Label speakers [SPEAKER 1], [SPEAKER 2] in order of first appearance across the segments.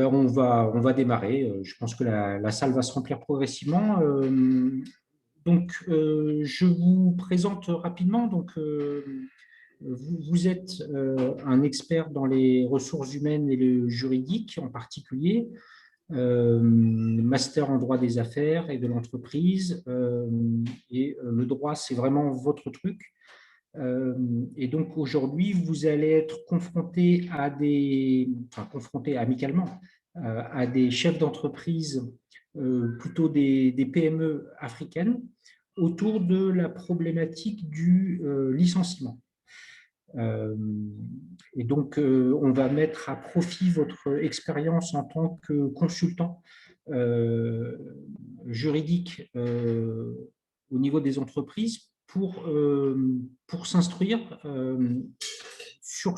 [SPEAKER 1] On va démarrer. Je pense que la salle va se remplir progressivement. Je vous présente rapidement. Vous êtes un expert dans les ressources humaines et le juridique en particulier, master en droit des affaires et de l'entreprise. Le droit, c'est vraiment votre truc. Et donc aujourd'hui, vous allez être confronté amicalement à des chefs d'entreprise, plutôt des PME africaines, autour de la problématique du licenciement. On va mettre à profit votre expérience en tant que consultant juridique au niveau des entreprises pour s'instruire sur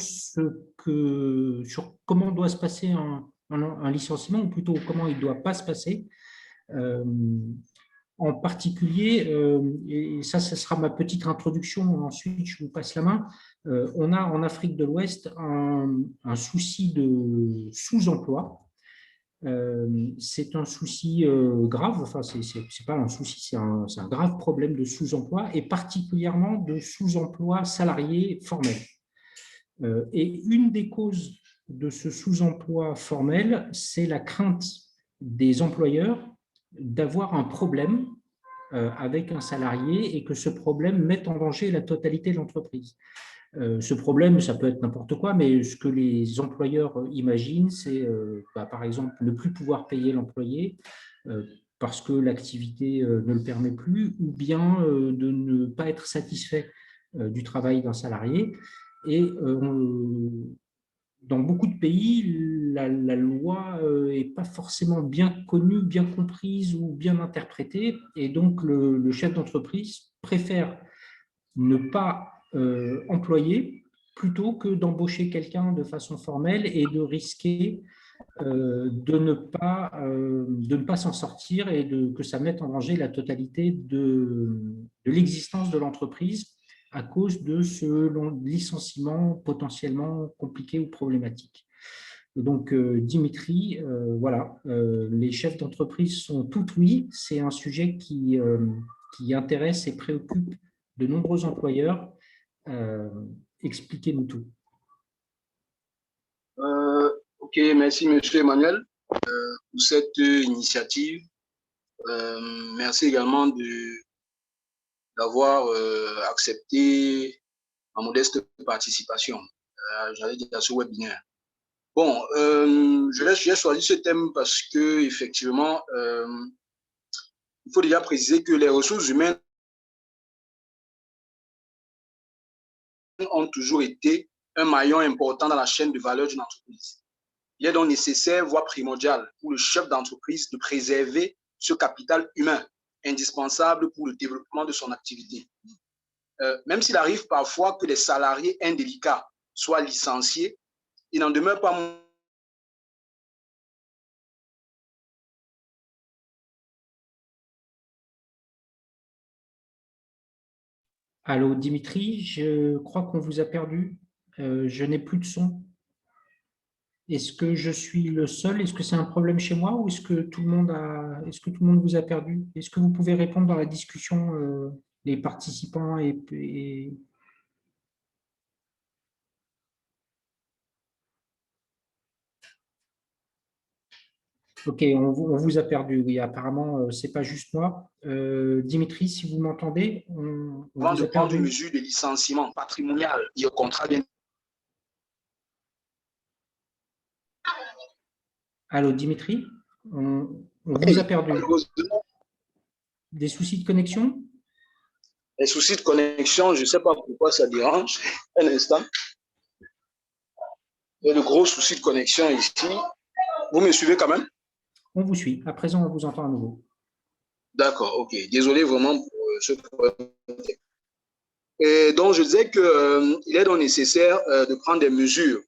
[SPEAKER 1] comment doit se passer un licenciement, ou plutôt comment il ne doit pas se passer. En particulier, et ça sera ma petite introduction, ensuite je vous passe la main, on a en Afrique de l'Ouest un souci de sous-emploi. C'est un souci grave, enfin c'est pas un souci, c'est un grave problème de sous-emploi, et particulièrement de sous-emploi salarié formel. Et une des causes de ce sous-emploi formel, c'est la crainte des employeurs d'avoir un problème avec un salarié et que ce problème mette en danger la totalité de l'entreprise. Ce problème, ça peut être n'importe quoi, mais ce que les employeurs imaginent, c'est par exemple ne plus pouvoir payer l'employé parce que l'activité ne le permet plus, ou bien de ne pas être satisfait du travail d'un salarié. Et dans beaucoup de pays, la loi n'est pas forcément bien connue, bien comprise ou bien interprétée, et donc le chef d'entreprise préfère ne pas employer plutôt que d'embaucher quelqu'un de façon formelle et de risquer de ne pas s'en sortir et que ça mette en danger la totalité de l'existence de l'entreprise à cause de ce licenciement potentiellement compliqué ou problématique. Et donc, Dimitri, voilà, les chefs d'entreprise sont tout oui. C'est un sujet qui intéresse et préoccupe de nombreux employeurs. Expliquez-nous tout.
[SPEAKER 2] Ok, merci Monsieur Emmanuel pour cette initiative. Merci également d'avoir accepté ma modeste participation, j'allais dire, à ce webinaire. Bon, j'ai choisi ce thème parce que effectivement, il faut déjà préciser que les ressources humaines ont toujours été un maillon important dans la chaîne de valeur d'une entreprise. Il est donc nécessaire, voire primordial, pour le chef d'entreprise de préserver ce capital humain indispensable pour le développement de son activité. Même s'il arrive parfois que les salariés indélicats soient licenciés, il n'en demeure pas moins
[SPEAKER 1] Allô, Dimitri, je crois qu'on vous a perdu. Je n'ai plus de son. Est-ce que je suis le seul? Est-ce que c'est un problème chez moi, ou est-ce que tout le monde vous a perdu? Est-ce que vous pouvez répondre dans la discussion, les participants Ok, on vous a perdu, oui, apparemment, ce n'est pas juste moi. Dimitri, si vous m'entendez, on
[SPEAKER 2] avant
[SPEAKER 1] vous
[SPEAKER 2] de
[SPEAKER 1] a
[SPEAKER 2] prendre une
[SPEAKER 1] perdu.
[SPEAKER 2] mesure de licenciement patrimonial et au contrat bien.
[SPEAKER 1] Allô, Dimitri, on vous a perdu. Des soucis de connexion?
[SPEAKER 2] Les soucis de connexion, je ne sais pas pourquoi ça dérange. Un instant. Il y a de gros soucis de connexion ici. Vous me suivez quand même?
[SPEAKER 1] On vous suit. À présent, on vous entend à nouveau.
[SPEAKER 2] D'accord, ok. Désolé vraiment pour ce problème. Et donc, je disais qu'il est donc nécessaire de prendre des mesures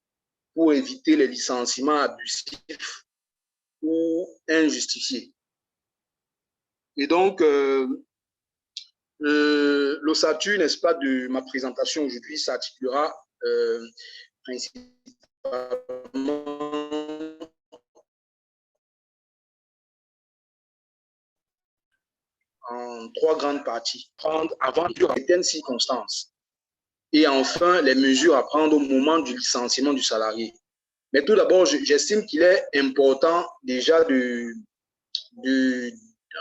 [SPEAKER 2] pour éviter les licenciements abusifs ou injustifiés. Et donc, l'ossature, n'est-ce pas, de ma présentation aujourd'hui s'articulera principalement en trois grandes parties. Prendre avant certaines circonstances. Et enfin, les mesures à prendre au moment du licenciement du salarié. Mais tout d'abord, j'estime qu'il est important déjà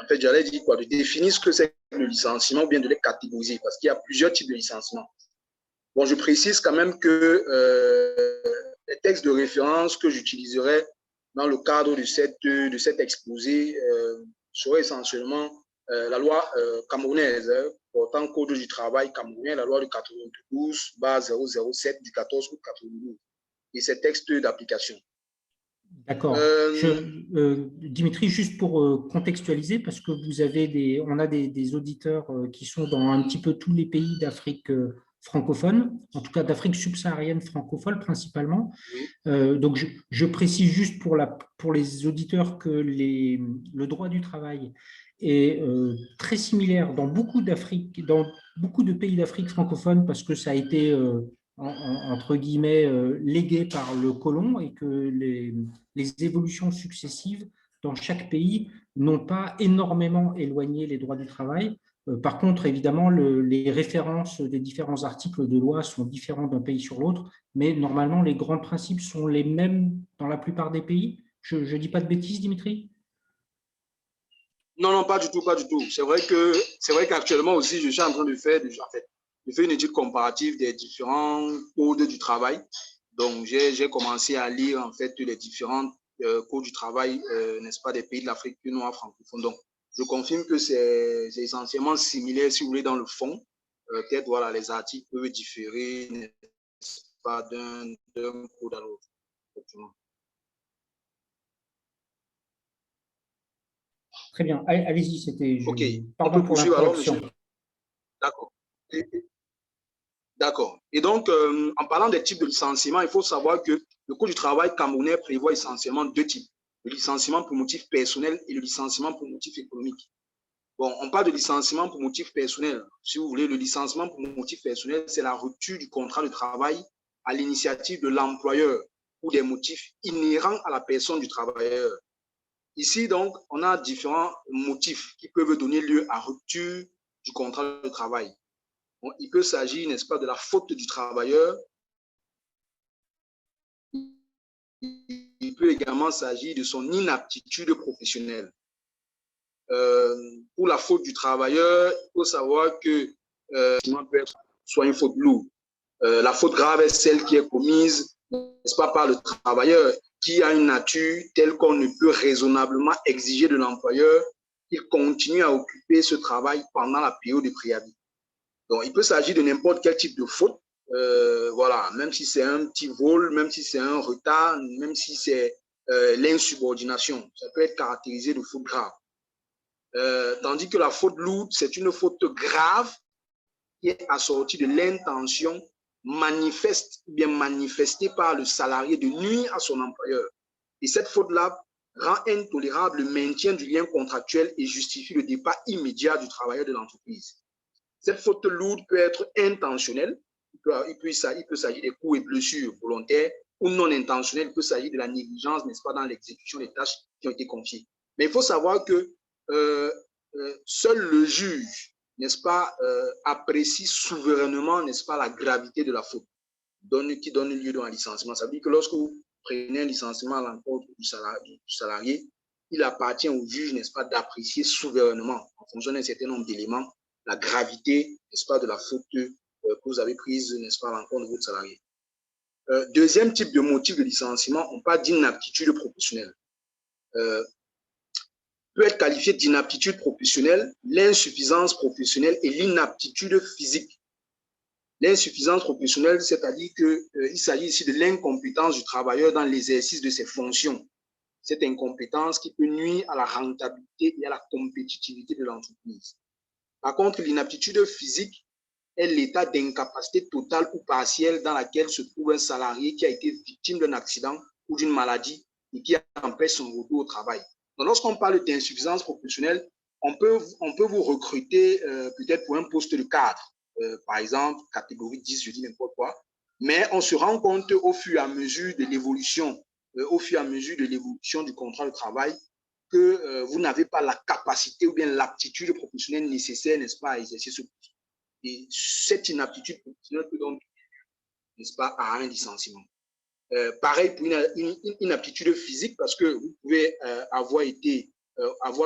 [SPEAKER 2] en fait, j'allais dire quoi, de définir ce que c'est que le licenciement ou bien de les catégoriser parce qu'il y a plusieurs types de licenciement. Bon, je précise quand même que les textes de référence que j'utiliserai dans le cadre de cet exposé seraient essentiellement la loi camerounaise portant code du travail camerounais, la loi de 92, base 007 du 14 août 92 et ses textes d'application.
[SPEAKER 1] D'accord. Dimitri, juste pour contextualiser, parce que on a des auditeurs qui sont dans un petit peu tous les pays d'Afrique francophone, en tout cas d'Afrique subsaharienne francophone principalement.
[SPEAKER 2] Oui.
[SPEAKER 1] Donc, je précise juste pour les auditeurs que le droit du travail est très similaire dans beaucoup de pays d'Afrique francophone parce que ça a été entre guillemets légué par le colon et que les évolutions successives dans chaque pays n'ont pas énormément éloigné les droits du travail. Par contre, évidemment, les références des différents articles de loi sont différents d'un pays sur l'autre, mais normalement, les grands principes sont les mêmes dans la plupart des pays. Je ne dis pas de bêtises, Dimitri?
[SPEAKER 2] Non, non, pas du tout, pas du tout. C'est vrai qu'actuellement aussi, je suis en train de faire, une étude comparative des différents codes du travail. Donc, j'ai commencé à lire en fait les différents codes du travail, n'est-ce pas, des pays de l'Afrique noire francophone. Donc, je confirme que c'est essentiellement similaire, si vous voulez, dans le fond. Peut-être, voilà, les articles peuvent différer, n'est-ce pas, d'un code à l'autre.
[SPEAKER 1] Très bien. Allez-y,
[SPEAKER 2] OK, on
[SPEAKER 1] pardon
[SPEAKER 2] peut
[SPEAKER 1] pour
[SPEAKER 2] poursuivre alors,
[SPEAKER 1] l'interruption.
[SPEAKER 2] monsieur. D'accord. D'accord. Et donc, en parlant des types de licenciement, il faut savoir que le Code du travail camerounais prévoit essentiellement deux types. Le licenciement pour motif personnel et le licenciement pour motif économique. Bon, on parle de licenciement pour motif personnel. Si vous voulez, le licenciement pour motif personnel, c'est la rupture du contrat de travail à l'initiative de l'employeur pour des motifs inhérents à la personne du travailleur. Ici, donc, on a différents motifs qui peuvent donner lieu à rupture du contrat de travail. Bon, il peut s'agir, n'est-ce pas, de la faute du travailleur. Il peut également s'agir de son inaptitude professionnelle. Pour la faute du travailleur, il faut savoir que peut être soit une faute lourde. La faute grave est celle qui est commise, n'est-ce pas, par le travailleur, qui a une nature telle qu'on ne peut raisonnablement exiger de l'employeur qu'il continue à occuper ce travail pendant la période de préavis. Donc, il peut s'agir de n'importe quel type de faute, voilà, même si c'est un petit vol, même si c'est un retard, même si c'est l'insubordination, ça peut être caractérisé de faute grave. Tandis que la faute lourde, c'est une faute grave qui est assortie de l'intention manifeste ou bien manifestée par le salarié de nuire à son employeur. Et cette faute-là rend intolérable le maintien du lien contractuel et justifie le départ immédiat du travailleur de l'entreprise. Cette faute lourde peut être intentionnelle, il peut s'agir des coups et blessures volontaires, ou non intentionnelle, il peut s'agir de la négligence, n'est-ce pas, dans l'exécution des tâches qui ont été confiées. Mais il faut savoir que seul le juge, n'est-ce pas, apprécie souverainement, n'est-ce pas, la gravité de la faute qui donne lieu à un licenciement. Ça veut dire que lorsque vous prenez un licenciement à l'encontre du salarié, il appartient au juge, n'est-ce pas, d'apprécier souverainement, en fonction d'un certain nombre d'éléments, la gravité, n'est-ce pas, de la faute que vous avez prise, n'est-ce pas, à l'encontre de votre salarié. Deuxième type de motif de licenciement, on parle d'inaptitude professionnelle. Peut être qualifié d'inaptitude professionnelle, l'insuffisance professionnelle et l'inaptitude physique. L'insuffisance professionnelle, c'est-à-dire qu'il s'agit ici de l'incompétence du travailleur dans l'exercice de ses fonctions. Cette incompétence qui peut nuire à la rentabilité et à la compétitivité de l'entreprise. Par contre, l'inaptitude physique est l'état d'incapacité totale ou partielle dans laquelle se trouve un salarié qui a été victime d'un accident ou d'une maladie et qui empêche son retour au travail. Donc, lorsqu'on parle d'insuffisance professionnelle, on peut vous recruter peut-être pour un poste de cadre. Par exemple, catégorie 10, je dis n'importe quoi, mais on se rend compte au fur et à mesure de l'évolution, du contrat de travail, que vous n'avez pas la capacité ou bien l'aptitude professionnelle nécessaire, n'est-ce pas, à exercer ce poste. Et cette inaptitude professionnelle peut donc, n'est-ce pas, à un licenciement. Pareil pour une aptitude physique, parce que vous pouvez avoir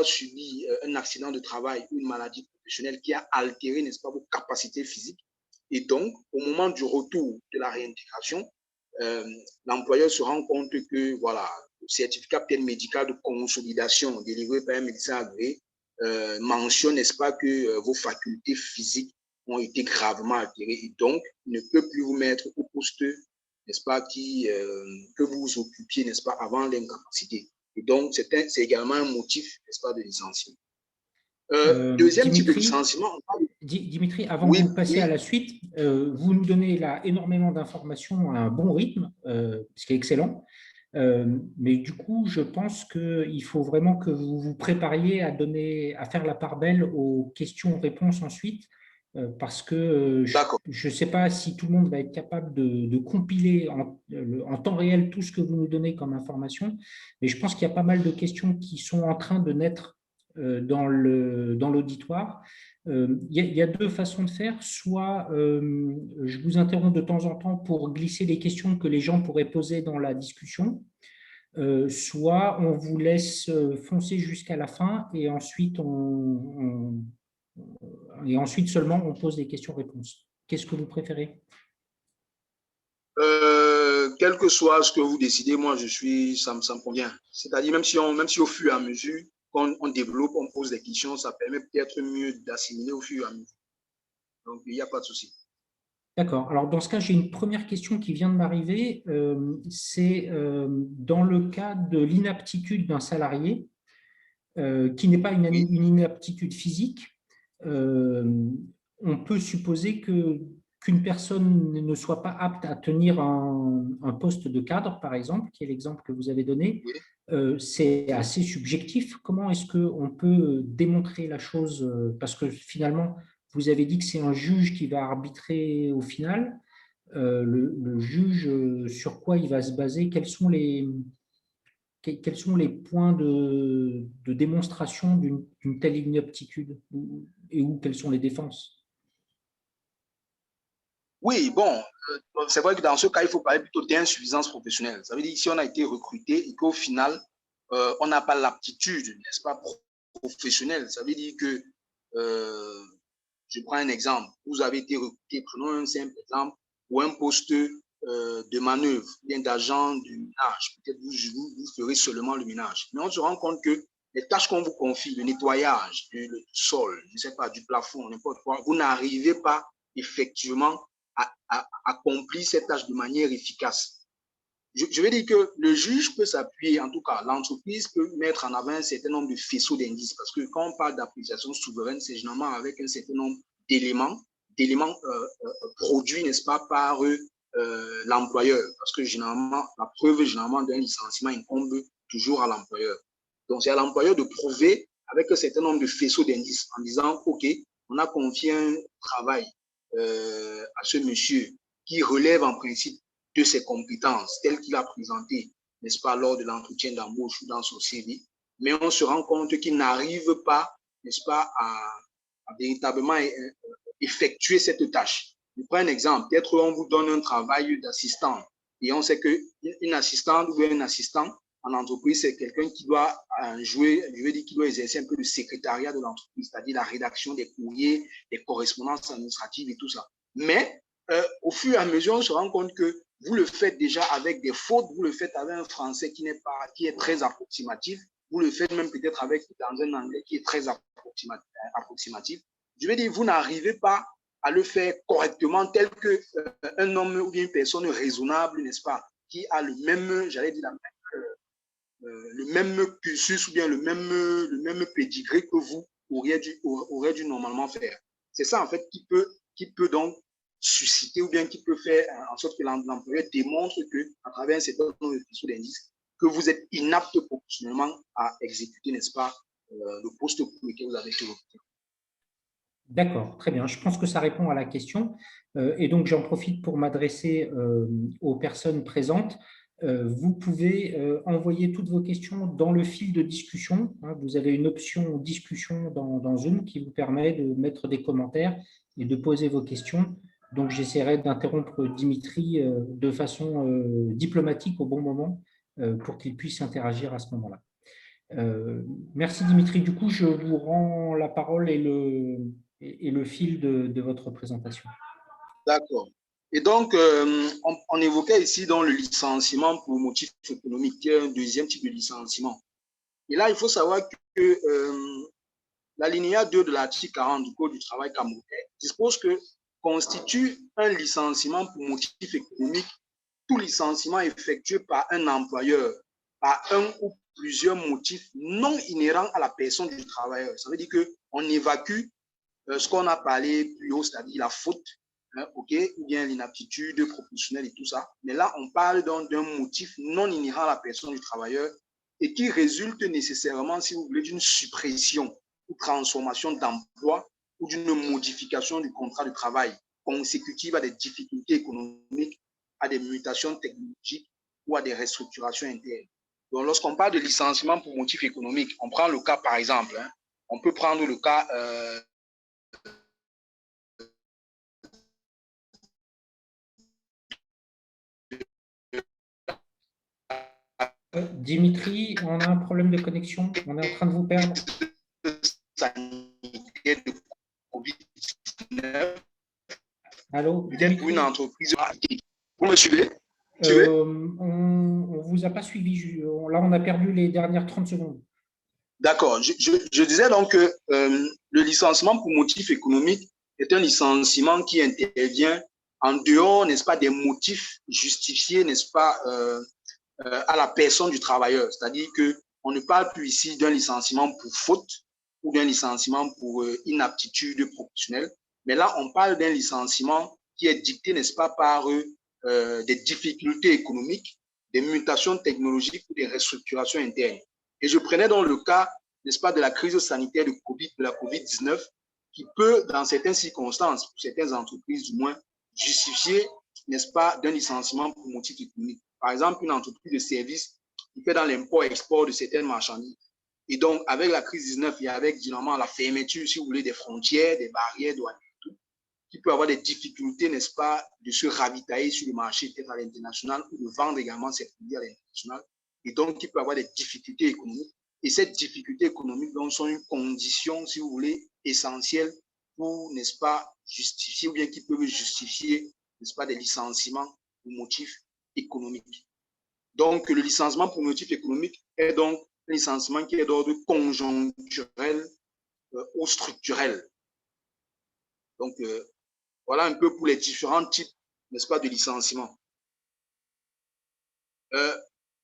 [SPEAKER 2] subi un accident de travail ou une maladie professionnelle qui a altéré, n'est-ce pas, vos capacités physiques. Et donc, au moment du retour de la réintégration, l'employeur se rend compte que, voilà, le certificat peut-être médical de consolidation délivré par un médecin agréé mentionne, n'est-ce pas, que vos facultés physiques ont été gravement altérées et donc, il ne peut plus vous mettre au poste, n'est-ce pas, que vous occupiez, n'est-ce pas, avant l'incapacité. Et donc, c'est également un motif, n'est-ce pas, de licenciement. Deuxième type de licenciement.
[SPEAKER 1] Dimitri, avant que vous passiez à la suite, vous nous donnez là énormément d'informations à un bon rythme, ce qui est excellent. Mais du coup, je pense qu'il faut vraiment que vous vous prépariez à faire la part belle aux questions-réponses ensuite, parce que je ne sais pas si tout le monde va être capable de compiler en temps réel tout ce que vous nous donnez comme information, mais je pense qu'il y a pas mal de questions qui sont en train de naître dans l'auditoire. Il y a deux façons de faire. Soit je vous interromps de temps en temps pour glisser les questions que les gens pourraient poser dans la discussion, soit on vous laisse foncer jusqu'à la fin et ensuite, seulement on pose des questions-réponses. Qu'est-ce que vous préférez?
[SPEAKER 2] Quel que soit ce que vous décidez, moi, ça me convient. C'est-à-dire, même si au fur et à mesure qu'on développe, on pose des questions, ça permet peut-être mieux d'assimiler au fur et à mesure. Donc, il n'y a pas de souci.
[SPEAKER 1] D'accord. Alors, dans ce cas, j'ai une première question qui vient de m'arriver. C'est dans le cas de l'inaptitude d'un salarié, qui n'est pas une inaptitude physique, on peut supposer qu'une personne ne soit pas apte à tenir un poste de cadre, par exemple, qui est l'exemple que vous avez donné. C'est assez subjectif. Comment est-ce qu'on peut démontrer la chose? Parce que finalement, vous avez dit que c'est un juge qui va arbitrer au final. Le juge, sur quoi il va se baser? Quels sont les points de démonstration d'une telle inaptitude et quelles sont les défenses?
[SPEAKER 2] Oui, bon, c'est vrai que dans ce cas, il faut parler plutôt d'insuffisance professionnelle. Ça veut dire que si on a été recruté et qu'au final, on n'a pas l'aptitude, n'est-ce pas, professionnelle, ça veut dire que, je prends un exemple, vous avez été recruté, prenons un simple exemple, pour un poste de manœuvre, bien d'agent du ménage. Peut-être vous ferez seulement le ménage. Mais on se rend compte que les tâches qu'on vous confie, le nettoyage du sol, je ne sais pas, du plafond, n'importe quoi, vous n'arrivez pas effectivement à accomplir cette tâche de manière efficace. Je vais dire que le juge peut s'appuyer, en tout cas, l'entreprise peut mettre en avant un certain nombre de faisceaux d'indices, parce que quand on parle d'appréciation souveraine, c'est généralement avec un certain nombre d'éléments produits, n'est-ce pas, par l'employeur, parce que généralement, la preuve généralement d'un licenciement incombe toujours à l'employeur. Donc, c'est à l'employeur de prouver avec un certain nombre de faisceaux d'indices en disant, OK, on a confié un travail à ce monsieur qui relève en principe de ses compétences telles qu'il a présentées, n'est-ce pas, lors de l'entretien d'embauche ou dans son CV, mais on se rend compte qu'il n'arrive pas, n'est-ce pas, à véritablement effectuer cette tâche. Je prends un exemple, peut-être on vous donne un travail d'assistant et on sait qu'une assistante ou un assistant en entreprise, c'est quelqu'un qui doit qui doit exercer un peu le secrétariat de l'entreprise, c'est-à-dire la rédaction des courriers, des correspondances administratives et tout ça. Mais au fur et à mesure, on se rend compte que vous le faites déjà avec des fautes, vous le faites avec un français qui est très approximatif, vous le faites même peut-être dans un anglais qui est très approximatif. Je veux dire, vous n'arrivez pas à le faire correctement tel qu'un homme ou une personne raisonnable, n'est-ce pas, qui a le même, j'allais dire, le même cursus ou bien le même pédigré que vous aurait dû normalement faire. C'est ça, en fait, qui peut donc susciter ou bien qui peut faire en sorte que l'employeur démontre qu'à travers un certain nombre de fichiers d'indices, que vous êtes inapte professionnellement à exécuter, n'est-ce pas, le poste pour lequel vous avez été recruté.
[SPEAKER 1] D'accord, très bien. Je pense que ça répond à la question. Et donc, j'en profite pour m'adresser aux personnes présentes. Vous pouvez envoyer toutes vos questions dans le fil de discussion. Vous avez une option discussion dans Zoom qui vous permet de mettre des commentaires et de poser vos questions. Donc, j'essaierai d'interrompre Dimitri de façon diplomatique au bon moment pour qu'il puisse interagir à ce moment-là. Merci Dimitri. Du coup, je vous rends la parole et le fil de votre présentation.
[SPEAKER 2] D'accord. Et donc, on évoquait ici dans le licenciement pour motif économique, qui est un deuxième type de licenciement. Et là, il faut savoir que l'alinéa 2 de l'article 40 du Code du travail camerounais dispose que constitue un licenciement pour motif économique tout licenciement effectué par un employeur par un ou plusieurs motifs non inhérents à la personne du travailleur. Ça veut dire qu'on évacue ce qu'on a parlé plus haut, c'est-à-dire la faute, ou bien l'inaptitude professionnelle et tout ça. Mais là, on parle donc d'un motif non inhérent à la personne du travailleur et qui résulte nécessairement, si vous voulez, d'une suppression ou transformation d'emploi ou d'une modification du contrat de travail consécutive à des difficultés économiques, à des mutations technologiques ou à des restructurations internes. Donc, lorsqu'on parle de licenciement pour motif économique, on prend le cas, par exemple, on peut prendre le cas
[SPEAKER 1] Dimitri, on a un problème de connexion. On est en train de vous perdre.
[SPEAKER 2] sanitaire de COVID-19.
[SPEAKER 1] Allô,
[SPEAKER 2] Peut-être pour une entreprise. Vous me suivez?
[SPEAKER 1] On ne vous a pas suivi. Là, on a perdu les dernières 30 secondes.
[SPEAKER 2] D'accord. Je disais donc que le licenciement pour motif économique est un licenciement qui intervient en dehors, n'est-ce pas, des motifs justifiés, n'est-ce pas, à la personne du travailleur. C'est-à-dire qu'on ne parle plus ici d'un licenciement pour faute ou d'un licenciement pour inaptitude professionnelle, mais là, on parle d'un licenciement qui est dicté, n'est-ce pas, par des difficultés économiques, des mutations technologiques ou des restructurations internes. Et je prenais donc le cas, n'est-ce pas, de la crise sanitaire de la COVID-19, qui peut, dans certaines circonstances, pour certaines entreprises du moins, justifier, n'est-ce pas, d'un licenciement pour motif économique. Par exemple, une entreprise de service qui fait dans l'import-export de certaines marchandises. Et donc, avec la crise 19 et avec, généralement, la fermeture, si vous voulez, des frontières, des barrières douanières, tout, qui peut avoir des difficultés, n'est-ce pas, de se ravitailler sur le marché, peut-être à l'international, ou de vendre également ses produits à l'international. Et donc, qui peut avoir des difficultés économiques. Et ces difficultés économiques, donc, sont une condition, si vous voulez, essentielle pour, n'est-ce pas, justifier, ou bien qui peuvent justifier, n'est-ce pas, des licenciements pour motifs économiques. Donc, le licenciement pour motif économique est donc un licenciement qui est d'ordre conjoncturel ou structurel. Donc, voilà un peu pour les différents types, n'est-ce pas, de licenciement.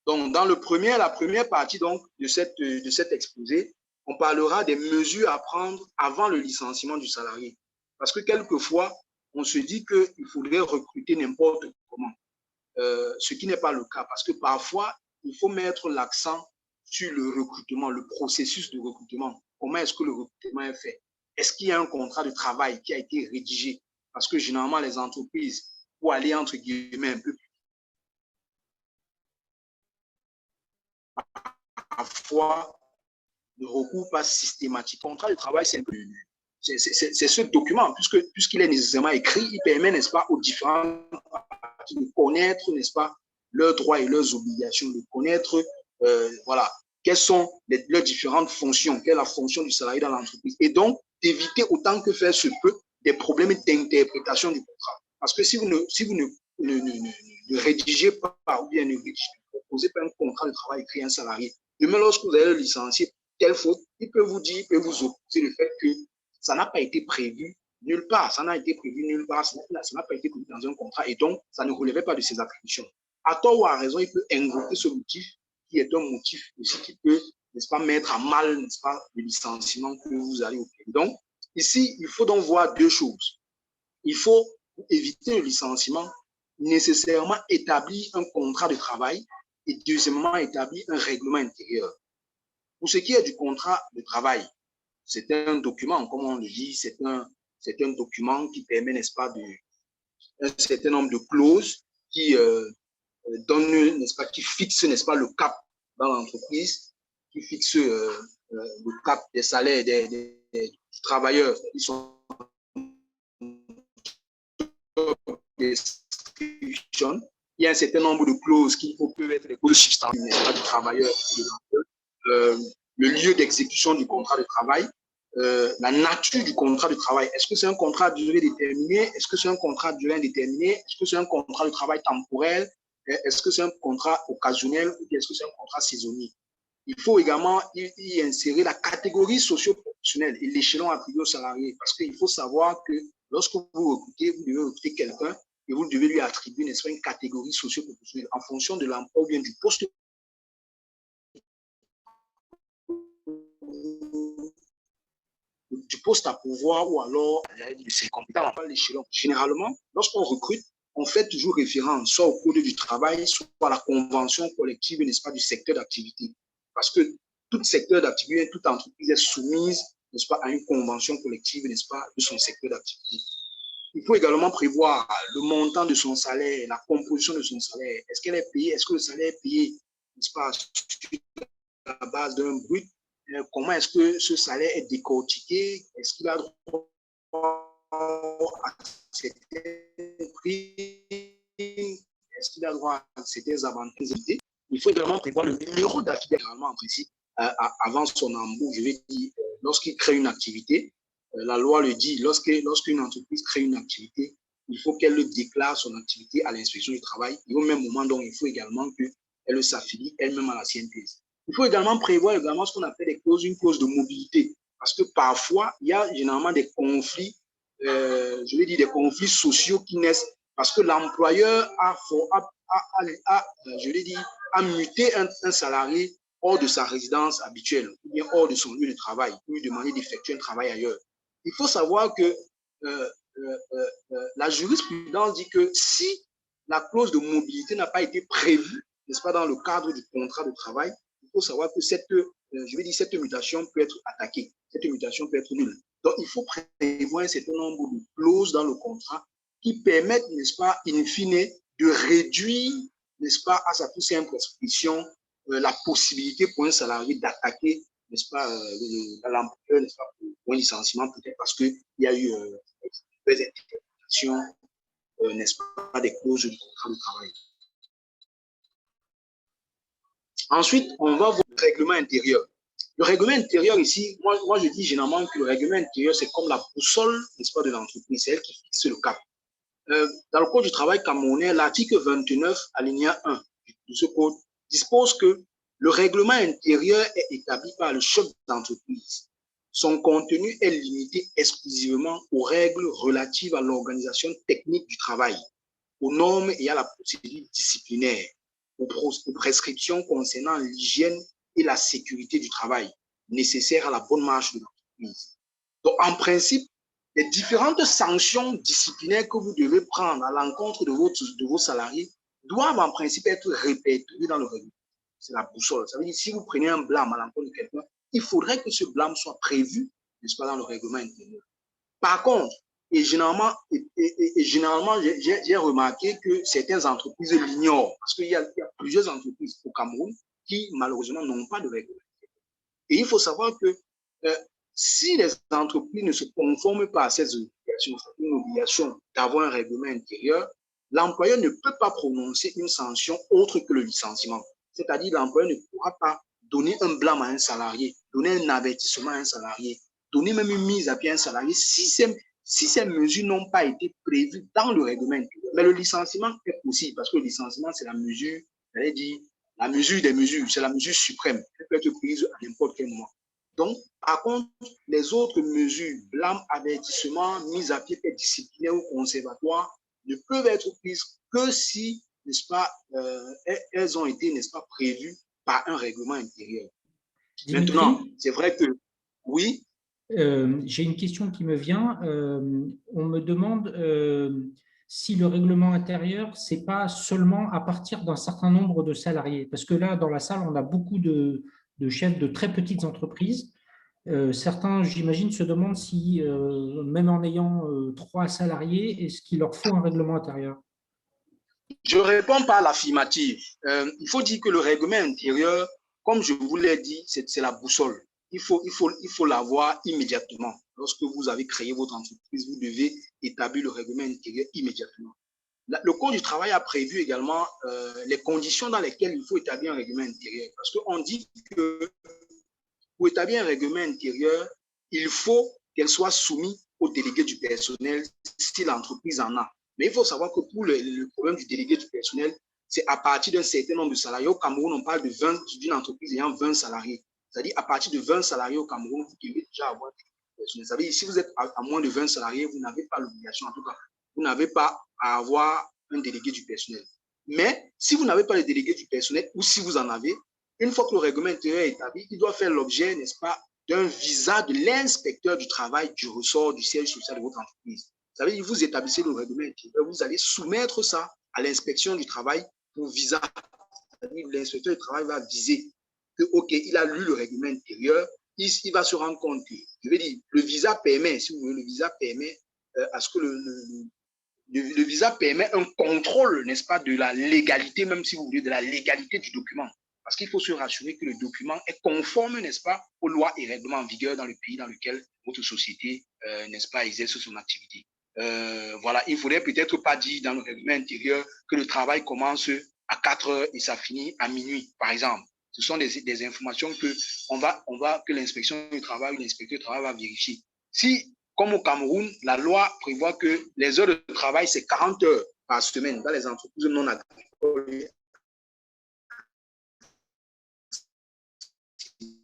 [SPEAKER 2] Donc, dans la première partie donc, de cet exposé, on parlera des mesures à prendre avant le licenciement du salarié. Parce que quelquefois, on se dit qu'il faudrait recruter n'importe comment. Ce qui n'est pas le cas, parce que parfois, il faut mettre l'accent sur le recrutement, le processus de recrutement. Comment est-ce que le recrutement est fait? Est-ce qu'il y a un contrat de travail qui a été rédigé? Parce que généralement, les entreprises, pour aller entre guillemets un peu plus, parfois, ne recourent pas systématiquement. Le contrat de travail, c'est ce document, puisqu'il est nécessairement écrit, il permet, n'est-ce pas, aux différents parties de connaître, n'est-ce pas, leurs droits et leurs obligations, de connaître, voilà, quelles sont leurs différentes fonctions, quelle est la fonction du salarié dans l'entreprise, et donc d'éviter autant que faire se peut des problèmes d'interprétation du contrat. Parce que si vous ne rédigez pas, ou bien ne proposez pas un contrat de travail écrit à un salarié, demain, lorsque vous allez le licencier, telle faute, il peut vous dire, il peut vous opposer le fait que ça n'a pas été prévu nulle part, ça n'a été prévu nulle part, ça n'a pas été prévu dans un contrat, et donc ça ne relevait pas de ses attributions. À tort ou à raison, il peut invoquer ce motif qui est un motif aussi qui peut, n'est-ce pas, mettre à mal, n'est-ce pas, le licenciement que vous allez opérer. Donc, ici, il faut donc voir deux choses. Il faut, pour éviter le licenciement, nécessairement établir un contrat de travail et deuxièmement, établir un règlement intérieur. Pour ce qui est du contrat de travail, c'est un document, comme on le dit, c'est un document qui permet, n'est-ce pas, un certain nombre de clauses qui donne, n'est-ce pas, qui fixe, n'est-ce pas, le cap dans l'entreprise, qui fixe le cap des salaires des travailleurs. Ils sont il y a un certain nombre de clauses qui peuvent être les clauses substantielles du travailleur, le lieu d'exécution du contrat de travail, la nature du contrat de travail. Est-ce que c'est un contrat à durée déterminée? Est-ce que c'est un contrat à durée indéterminée? Est-ce que c'est un contrat de travail temporel? Est-ce que c'est un contrat occasionnel ou est-ce que c'est un contrat saisonnier? Il faut également y insérer la catégorie socio-professionnelle et l'échelon attribué aux salariés, parce qu'il faut savoir que lorsque vous recrutez, vous devez recruter quelqu'un et vous devez lui attribuer, n'est-ce pas, une catégorie socio-professionnelle en fonction de l'emploi ou bien du poste à pouvoir ou alors de ses compétences à l'échelon. Généralement, lorsqu'on recrute, on fait toujours référence soit au code du travail, soit à la convention collective, n'est-ce pas, du secteur d'activité. Parce que tout secteur d'activité, toute entreprise est soumise, n'est-ce pas, à une convention collective, n'est-ce pas, de son secteur d'activité. Il faut également prévoir le montant de son salaire, la composition de son salaire. Est-ce qu'elle est payée? Est-ce que le salaire est payé, n'est-ce pas, sur la base d'un brut? Comment est-ce que ce salaire est décortiqué? Est-ce qu'il a droit à certains prix? Est-ce qu'il a droit à certains avantages? Il faut également prévoir le numéro d'affiliation en principe avant son embauche. Je vais dire, lorsqu'il crée une activité, la loi le dit, lorsqu'une entreprise crée une activité, il faut qu'elle déclare son activité à l'inspection du travail. Et au même moment, donc, il faut également qu'elle s'affilie elle-même à la CNPS. Il faut également prévoir également ce qu'on appelle une clause de mobilité. Parce que parfois, il y a généralement des conflits, je vais dire des conflits sociaux qui naissent parce que l'employeur a muté un salarié hors de sa résidence habituelle, ou bien hors de son lieu de travail, pour lui demander d'effectuer un travail ailleurs. Il faut savoir que la jurisprudence dit que si la clause de mobilité n'a pas été prévue, n'est-ce pas, dans le cadre du contrat de travail, il faut savoir que cette mutation peut être attaquée, cette mutation peut être nulle. Donc, il faut prévoir un certain nombre de clauses dans le contrat qui permettent, n'est-ce pas, in fine, de réduire, n'est-ce pas, à sa plus simple expression, la possibilité pour un salarié d'attaquer, n'est-ce pas, l'employeur, n'est-ce pas, pour un licenciement, peut-être parce qu'il y a eu des interprétations, n'est-ce pas, des clauses du contrat de travail. Ensuite, on va voir le règlement intérieur. Le règlement intérieur ici, moi je dis généralement que le règlement intérieur, c'est comme la boussole, n'est-ce pas, de l'entreprise, c'est elle qui fixe le cap. Dans le code du travail camerounais, l'article 29, alinéa 1 de ce code, dispose que le règlement intérieur est établi par le chef d'entreprise. Son contenu est limité exclusivement aux règles relatives à l'organisation technique du travail, aux normes et à la procédure disciplinaire, aux prescriptions concernant l'hygiène et la sécurité du travail nécessaires à la bonne marche de l'entreprise. Donc, en principe, les différentes sanctions disciplinaires que vous devez prendre à l'encontre de vos salariés doivent en principe être répertoriées dans le règlement. C'est la boussole. Ça veut dire que si vous prenez un blâme à l'encontre de quelqu'un, il faudrait que ce blâme soit prévu, n'est-ce pas, dans le règlement intérieur. Par contre, généralement, j'ai remarqué que certaines entreprises l'ignorent parce qu'il y a plusieurs entreprises au Cameroun qui, malheureusement, n'ont pas de règlement. Et il faut savoir que si les entreprises ne se conforment pas à ces obligations, c'est une obligation d'avoir un règlement intérieur, l'employeur ne peut pas prononcer une sanction autre que le licenciement. C'est-à-dire l'employeur ne pourra pas donner un blâme à un salarié, donner un avertissement à un salarié, donner même une mise à pied à un salarié si ces mesures n'ont pas été prévues dans le règlement intérieur. Mais le licenciement est possible parce que le licenciement, c'est la mesure, j'allais dire, la mesure des mesures, c'est la mesure suprême. Elle peut être prise à n'importe quel moment. Donc, par contre, les autres mesures, blâme, avertissement, mise à pied disciplinaire ou conservatoire, ne peuvent être prises que si, n'est-ce pas, elles ont été, n'est-ce pas, prévues par un règlement intérieur.
[SPEAKER 1] Dimitri,
[SPEAKER 2] maintenant, c'est vrai que, oui.
[SPEAKER 1] J'ai une question qui me vient. On me demande si le règlement intérieur, ce n'est pas seulement à partir d'un certain nombre de salariés. Parce que là, dans la salle, on a beaucoup de chefs de très petites entreprises. Certains, j'imagine, se demandent si, même en ayant 3 salariés, est-ce qu'il leur faut un règlement intérieur?
[SPEAKER 2] Je réponds par l'affirmative. Il faut dire que le règlement intérieur, comme je vous l'ai dit, c'est la boussole. Il faut l'avoir immédiatement. Lorsque vous avez créé votre entreprise, vous devez établir le règlement intérieur immédiatement. Le Code du travail a prévu également les conditions dans lesquelles il faut établir un règlement intérieur. Parce qu'on dit que pour établir un règlement intérieur, il faut qu'elle soit soumise au délégué du personnel si l'entreprise en a. Mais il faut savoir que pour le problème du délégué du personnel, c'est à partir d'un certain nombre de salariés. Au Cameroun, on parle d'une entreprise ayant 20 salariés. C'est-à-dire à partir de 20 salariés au Cameroun, vous devez déjà avoir des personnels. C'est-à-dire si vous êtes à moins de 20 salariés, vous n'avez pas l'obligation, en tout cas, vous n'avez pas à avoir un délégué du personnel. Mais si vous n'avez pas le délégué du personnel ou si vous en avez, une fois que le règlement intérieur est établi, il doit faire l'objet, n'est-ce pas, d'un visa de l'inspecteur du travail du ressort du siège social de votre entreprise. Vous savez, vous établissez le règlement intérieur, vous allez soumettre ça à l'inspection du travail pour visa. L'inspecteur du travail va viser que, OK, il a lu le règlement intérieur, il va se rendre compte que, je veux dire, le visa permet, si vous voulez, le visa permet à ce que le visa permet un contrôle, n'est-ce pas, de la légalité, même si vous voulez, de la légalité du document. Parce qu'il faut se rassurer que le document est conforme, n'est-ce pas, aux lois et règlements en vigueur dans le pays dans lequel votre société, n'est-ce pas, exerce son activité. Voilà, il ne faudrait peut-être pas dire dans le règlement intérieur que le travail commence à 4 heures et ça finit à minuit, par exemple. Ce sont des informations que l'inspection du travail ou l'inspecteur du travail va vérifier. Si, comme au Cameroun, la loi prévoit que les heures de travail, c'est 40 heures par semaine dans les entreprises non agricoles,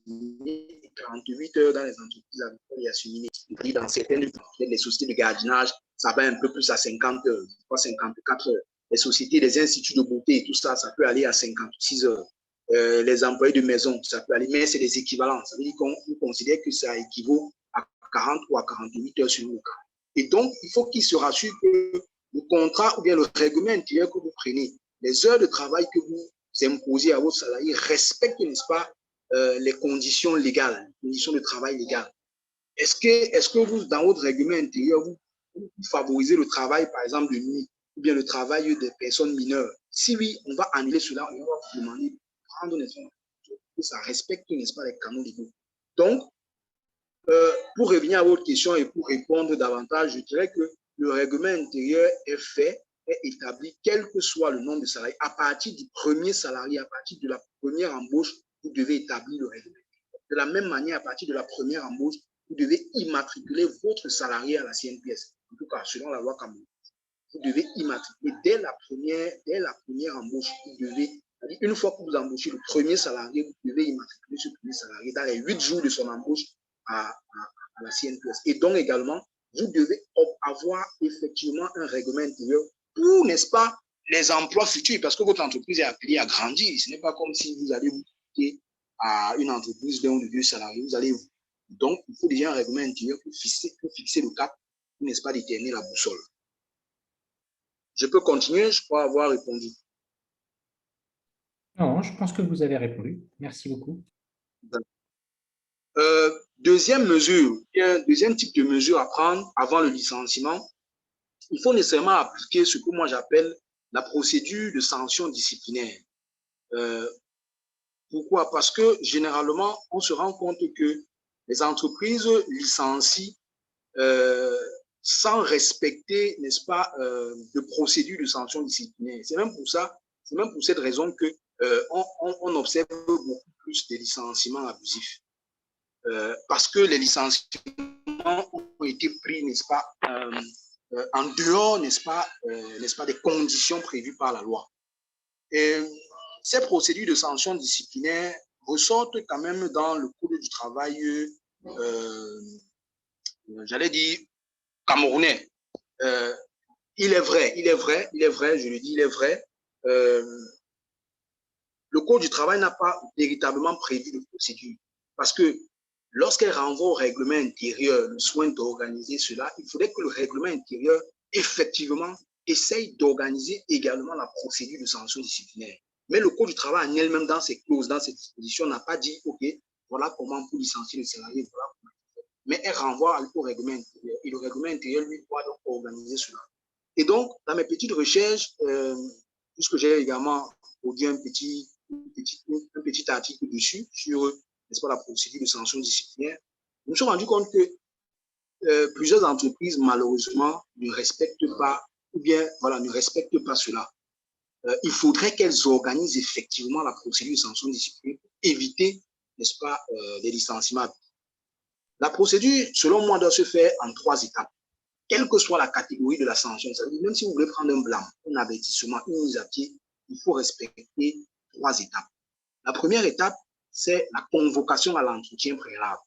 [SPEAKER 2] 48 heures dans les entreprises agricoles et assimilées. Dans certaines les sociétés de gardiennage, ça va un peu plus à 50 heures, 54 heures. Les sociétés, les instituts de beauté et tout ça, ça peut aller à 56 heures. Les employés de maison, ça peut aller, mais c'est des équivalents. Ça veut dire qu'on considère que ça équivaut à 40 ou à 48 heures sur le cas. Et donc, il faut qu'il se rassure que le contrat ou bien le règlement intérieur que vous prenez, les heures de travail que vous imposez à votre salarié respectent, n'est-ce pas, les conditions légales, les conditions de travail légales. Est-ce que vous, dans votre règlement intérieur, vous favorisez le travail, par exemple, de nuit, ou bien le travail des personnes mineures? Si oui, on va annuler cela, on va vous demander de prendre, n'est-ce pas, que ça respecte, n'est-ce pas, les canons légaux. Donc, pour revenir à votre question et pour répondre davantage, je dirais que le règlement intérieur est établi, quel que soit le nombre de salariés. À partir du premier salarié, à partir de la première embauche, vous devez établir le règlement. De la même manière, à partir de la première embauche, vous devez immatriculer votre salarié à la CNPS. En tout cas, selon la loi Cameroun. Vous devez immatriculer dès la première embauche. Vous devez, une fois que vous embauchez le premier salarié, vous devez immatriculer ce premier salarié dans les 8 jours de son embauche à la CNPS. Et donc également, vous devez avoir effectivement un règlement intérieur pour, n'est-ce pas, les emplois futurs, parce que votre entreprise est appelée à grandir. Ce n'est pas comme si vous allez vous quitter à une entreprise d'un ou deux salariés, vous allez. Donc, il faut déjà un règlement intérieur pour fixer le cap, n'est-ce pas, déterminer la boussole. Je peux continuer, je crois avoir répondu.
[SPEAKER 1] Non, je pense que vous avez répondu. Merci beaucoup.
[SPEAKER 2] Deuxième mesure, deuxième type de mesure à prendre avant le licenciement, il faut nécessairement appliquer ce que moi j'appelle la procédure de sanction disciplinaire. Pourquoi? Parce que généralement, on se rend compte que les entreprises licencient sans respecter, n'est-ce pas, de procédure de sanction disciplinaire. C'est même pour ça, c'est même pour cette raison que on observe beaucoup plus des licenciements abusifs. Parce que les licenciements ont été pris, n'est-ce pas, en dehors, n'est-ce pas, des conditions prévues par la loi. Et ces procédures de sanction disciplinaire ressortent quand même dans le Code du travail, j'allais dire, camerounais. Il est vrai, je le dis, il est vrai. Le Code du travail n'a pas véritablement prévu de procédure. Parce que lorsqu'elle renvoie au règlement intérieur le soin d'organiser cela, il faudrait que le règlement intérieur, effectivement, essaye d'organiser également la procédure de sanction disciplinaire. Mais le Code du travail en elle-même, dans ses clauses, dans ses dispositions, n'a pas dit, OK, voilà comment pour licencier le salarié, voilà comment. Mais elle renvoie au règlement intérieur. Et le règlement intérieur, lui, doit donc organiser cela. Et donc, dans mes petites recherches, puisque j'ai également produit un petit article dessus sur, n'est-ce pas, la procédure de sanction disciplinaire, je me suis rendu compte que plusieurs entreprises, malheureusement, ne respectent pas, ou bien, voilà, ne respectent pas cela. Il faudrait qu'elles organisent effectivement la procédure de sanction disciplinaire pour éviter, n'est-ce pas, les licenciements. La procédure, selon moi, doit se faire en 3 étapes. Quelle que soit la catégorie de la sanction, c'est-à-dire même si vous voulez prendre un blâme, un avertissement, une mise à pied, il faut respecter 3 étapes. La première étape, c'est la convocation à l'entretien préalable.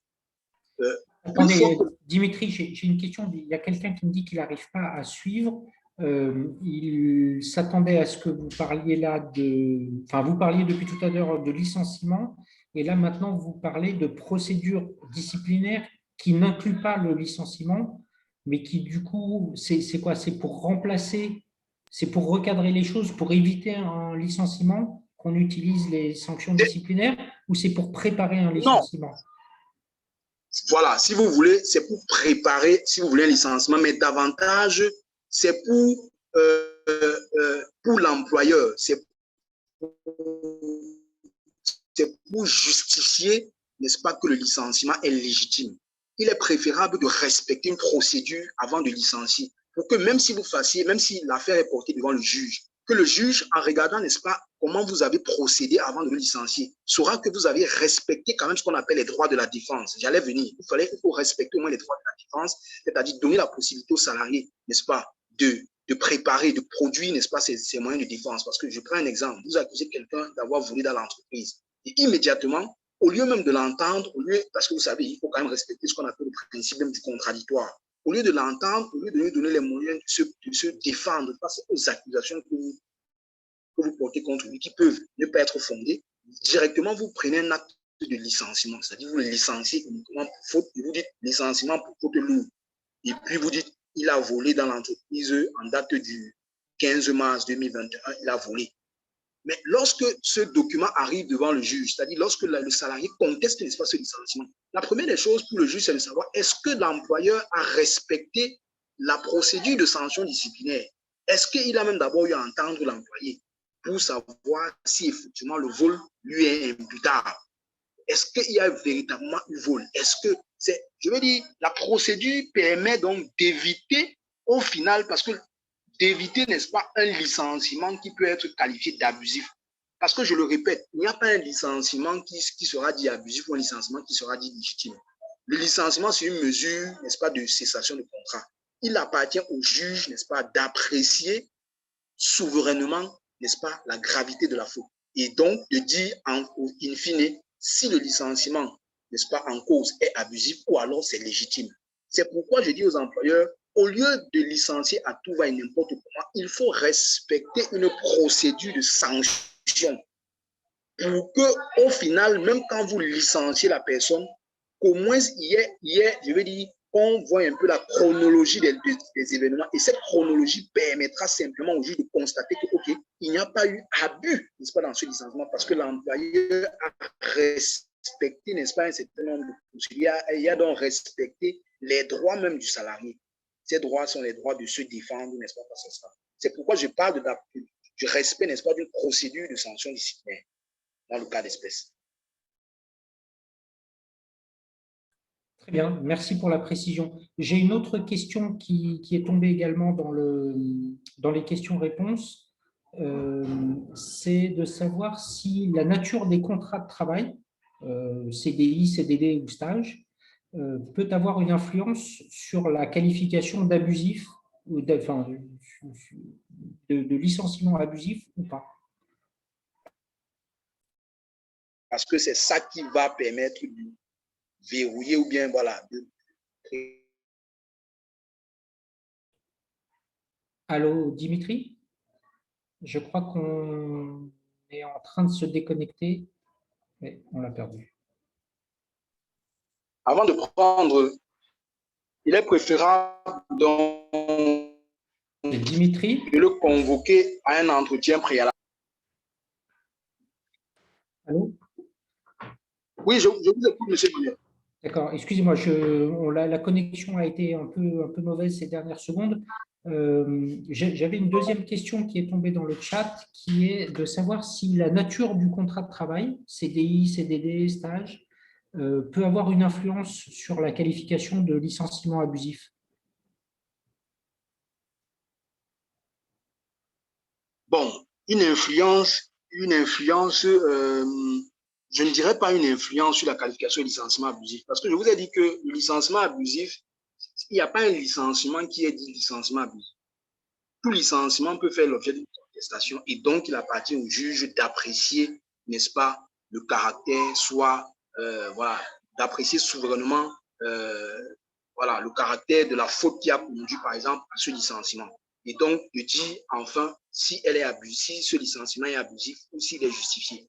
[SPEAKER 1] Attendez, Dimitri, j'ai une question. Il y a quelqu'un qui me dit qu'il n'arrive pas à suivre. Il s'attendait à ce que vous parliez là vous parliez depuis tout à l'heure de licenciement, et là maintenant vous parlez de procédure disciplinaire qui n'inclut pas le licenciement, mais qui du coup, c'est quoi? C'est pour remplacer, c'est pour recadrer les choses, pour éviter un licenciement qu'on utilise les sanctions disciplinaires, ou c'est pour préparer un licenciement?
[SPEAKER 2] Non. Voilà, si vous voulez, c'est pour préparer, si vous voulez, un licenciement, mais davantage, c'est pour l'employeur, c'est pour justifier, n'est-ce pas, que le licenciement est légitime. Il est préférable de respecter une procédure avant de licencier, pour que même si vous fassiez, même si l'affaire est portée devant le juge, que le juge, en regardant, n'est-ce pas, comment vous avez procédé avant de le licencier, saura que vous avez respecté quand même ce qu'on appelle les droits de la défense. J'allais venir. Il faut respecter au moins les droits de la défense, c'est-à-dire donner la possibilité aux salariés, n'est-ce pas, de préparer, de produire, n'est-ce pas, ces moyens de défense. Parce que je prends un exemple. Vous accusez quelqu'un d'avoir volé dans l'entreprise. Et immédiatement, au lieu même de l'entendre, parce que vous savez, il faut quand même respecter ce qu'on appelle le principe même du contradictoire. Au lieu de l'entendre, au lieu de lui donner les moyens de se défendre face aux accusations que vous portez contre lui, qui peuvent ne pas être fondées, directement vous prenez un acte de licenciement, c'est-à-dire vous le licenciez uniquement pour faute, et vous dites licenciement pour faute lourde. Et puis vous dites, il a volé dans l'entreprise en date du 15 mars 2021, il a volé. Mais lorsque ce document arrive devant le juge, c'est-à-dire lorsque le salarié conteste l'espace de licenciement, la première des choses pour le juge, c'est de savoir est-ce que l'employeur a respecté la procédure de sanction disciplinaire. Est-ce qu'il a même d'abord eu à entendre l'employé pour savoir si effectivement le vol lui est imputable? Est-ce qu'il y a véritablement eu vol? Est-ce que c'est, je veux dire, la procédure permet donc d'éviter au final, parce que d'éviter, n'est-ce pas, un licenciement qui peut être qualifié d'abusif. Parce que je le répète, il n'y a pas un licenciement qui sera dit abusif ou un licenciement qui sera dit légitime. Le licenciement, c'est une mesure, n'est-ce pas, de cessation de contrat. Il appartient au juge, n'est-ce pas, d'apprécier souverainement, n'est-ce pas, la gravité de la faute. Et donc, de dire, in fine, si le licenciement, n'est-ce pas, en cause est abusif ou alors c'est légitime. C'est pourquoi je dis aux employeurs, au lieu de licencier à tout va et n'importe comment, il faut respecter une procédure de sanction pour que, au final, même quand vous licenciez la personne, qu'au moins il y ait, je veux dire, qu'on voit un peu la chronologie des événements. Et cette chronologie permettra simplement au juge de constater que, OK, il n'y a pas eu abus, n'est-ce pas, dans ce licenciement, parce que l'employeur a respecté, n'est-ce pas, un certain nombre de procédures. Il a donc respecté les droits même du salarié. Ces droits sont les droits de se défendre, n'est-ce pas, face à ça. C'est pourquoi je parle du respect, n'est-ce pas, d'une procédure de sanction disciplinaire dans le cas d'espèce.
[SPEAKER 1] Très bien, merci pour la précision. J'ai une autre question qui est tombée également dans les questions-réponses. C'est de savoir si la nature des contrats de travail, CDI, CDD ou stage, peut avoir une influence sur la qualification d'abusif ou de licenciement abusif ou pas.
[SPEAKER 2] Parce que c'est ça qui va permettre de verrouiller ou bien, voilà.
[SPEAKER 1] Allô, Dimitri? Je crois qu'on est en train de se déconnecter, mais on l'a perdu.
[SPEAKER 2] Avant de prendre, il est préférable de le convoquer à un entretien préalable.
[SPEAKER 1] Allô?
[SPEAKER 2] Oui, je vous écoute, monsieur Bonnet.
[SPEAKER 1] D'accord, excusez-moi, la connexion a été un peu mauvaise ces dernières secondes. J'avais une deuxième question qui est tombée dans le chat, qui est de savoir si la nature du contrat de travail, CDI, CDD, stage, peut avoir une influence sur la qualification de licenciement abusif.
[SPEAKER 2] Bon, je ne dirais pas une influence sur la qualification de licenciement abusif, parce que je vous ai dit que le licenciement abusif, il n'y a pas un licenciement qui est dit licenciement abusif. Tout licenciement peut faire l'objet d'une contestation et donc il appartient au juge d'apprécier, n'est-ce pas, le caractère, soit, voilà, d'apprécier souverainement, voilà, le caractère de la faute qui a conduit, par exemple, à ce licenciement. Et donc, de dire, enfin, si elle est abusive, si ce licenciement est abusif ou s'il est justifié.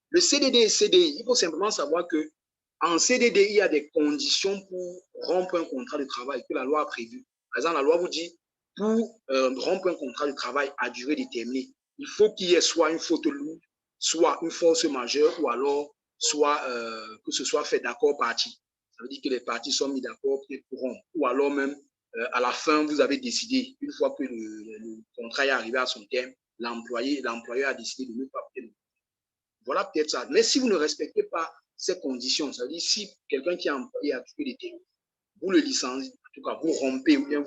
[SPEAKER 2] Le CDD et CDI, il faut simplement savoir que en CDD, il y a des conditions pour rompre un contrat de travail que la loi a prévu. Par exemple, la loi vous dit, pour rompre un contrat de travail à durée déterminée, il faut qu'il y ait soit une faute lourde, soit une force majeure, ou alors soit que ce soit fait d'accord partie. Ça veut dire que les parties sont mis d'accord pour rompre. Ou alors même, à la fin, vous avez décidé, une fois que le contrat est arrivé à son terme, l'employeur a décidé de ne pas payer. Voilà peut-être ça. Mais si vous ne respectez pas ces conditions, ça veut dire si quelqu'un qui est employé a tué des termes, vous le licenciez, en tout cas, vous rompez, ou bien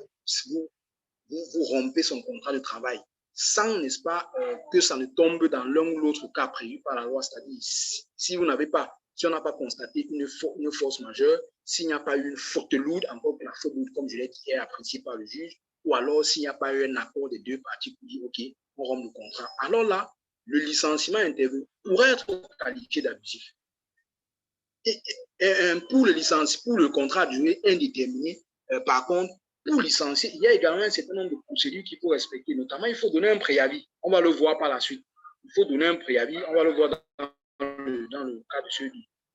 [SPEAKER 2] vous rompez son contrat de travail, sans, n'est-ce pas, que ça ne tombe dans l'un ou l'autre cas prévu par la loi. C'est-à-dire, si vous n'avez pas, si on n'a pas constaté une force majeure, s'il n'y a pas eu une faute lourde, encore que la faute lourde, comme je l'ai dit, est appréciée par le juge, ou alors s'il n'y a pas eu un accord des deux parties pour dire, OK, on rompt le contrat. Alors là, le licenciement intervenu pourrait être qualifié d'abusif. Et pour le contrat à durée indéterminée, par contre, pour licencier, il y a également un certain nombre de procédures qu'il faut respecter. Notamment, il faut donner un préavis. On va le voir par la suite. Il faut donner un préavis. On va le voir dans le cas de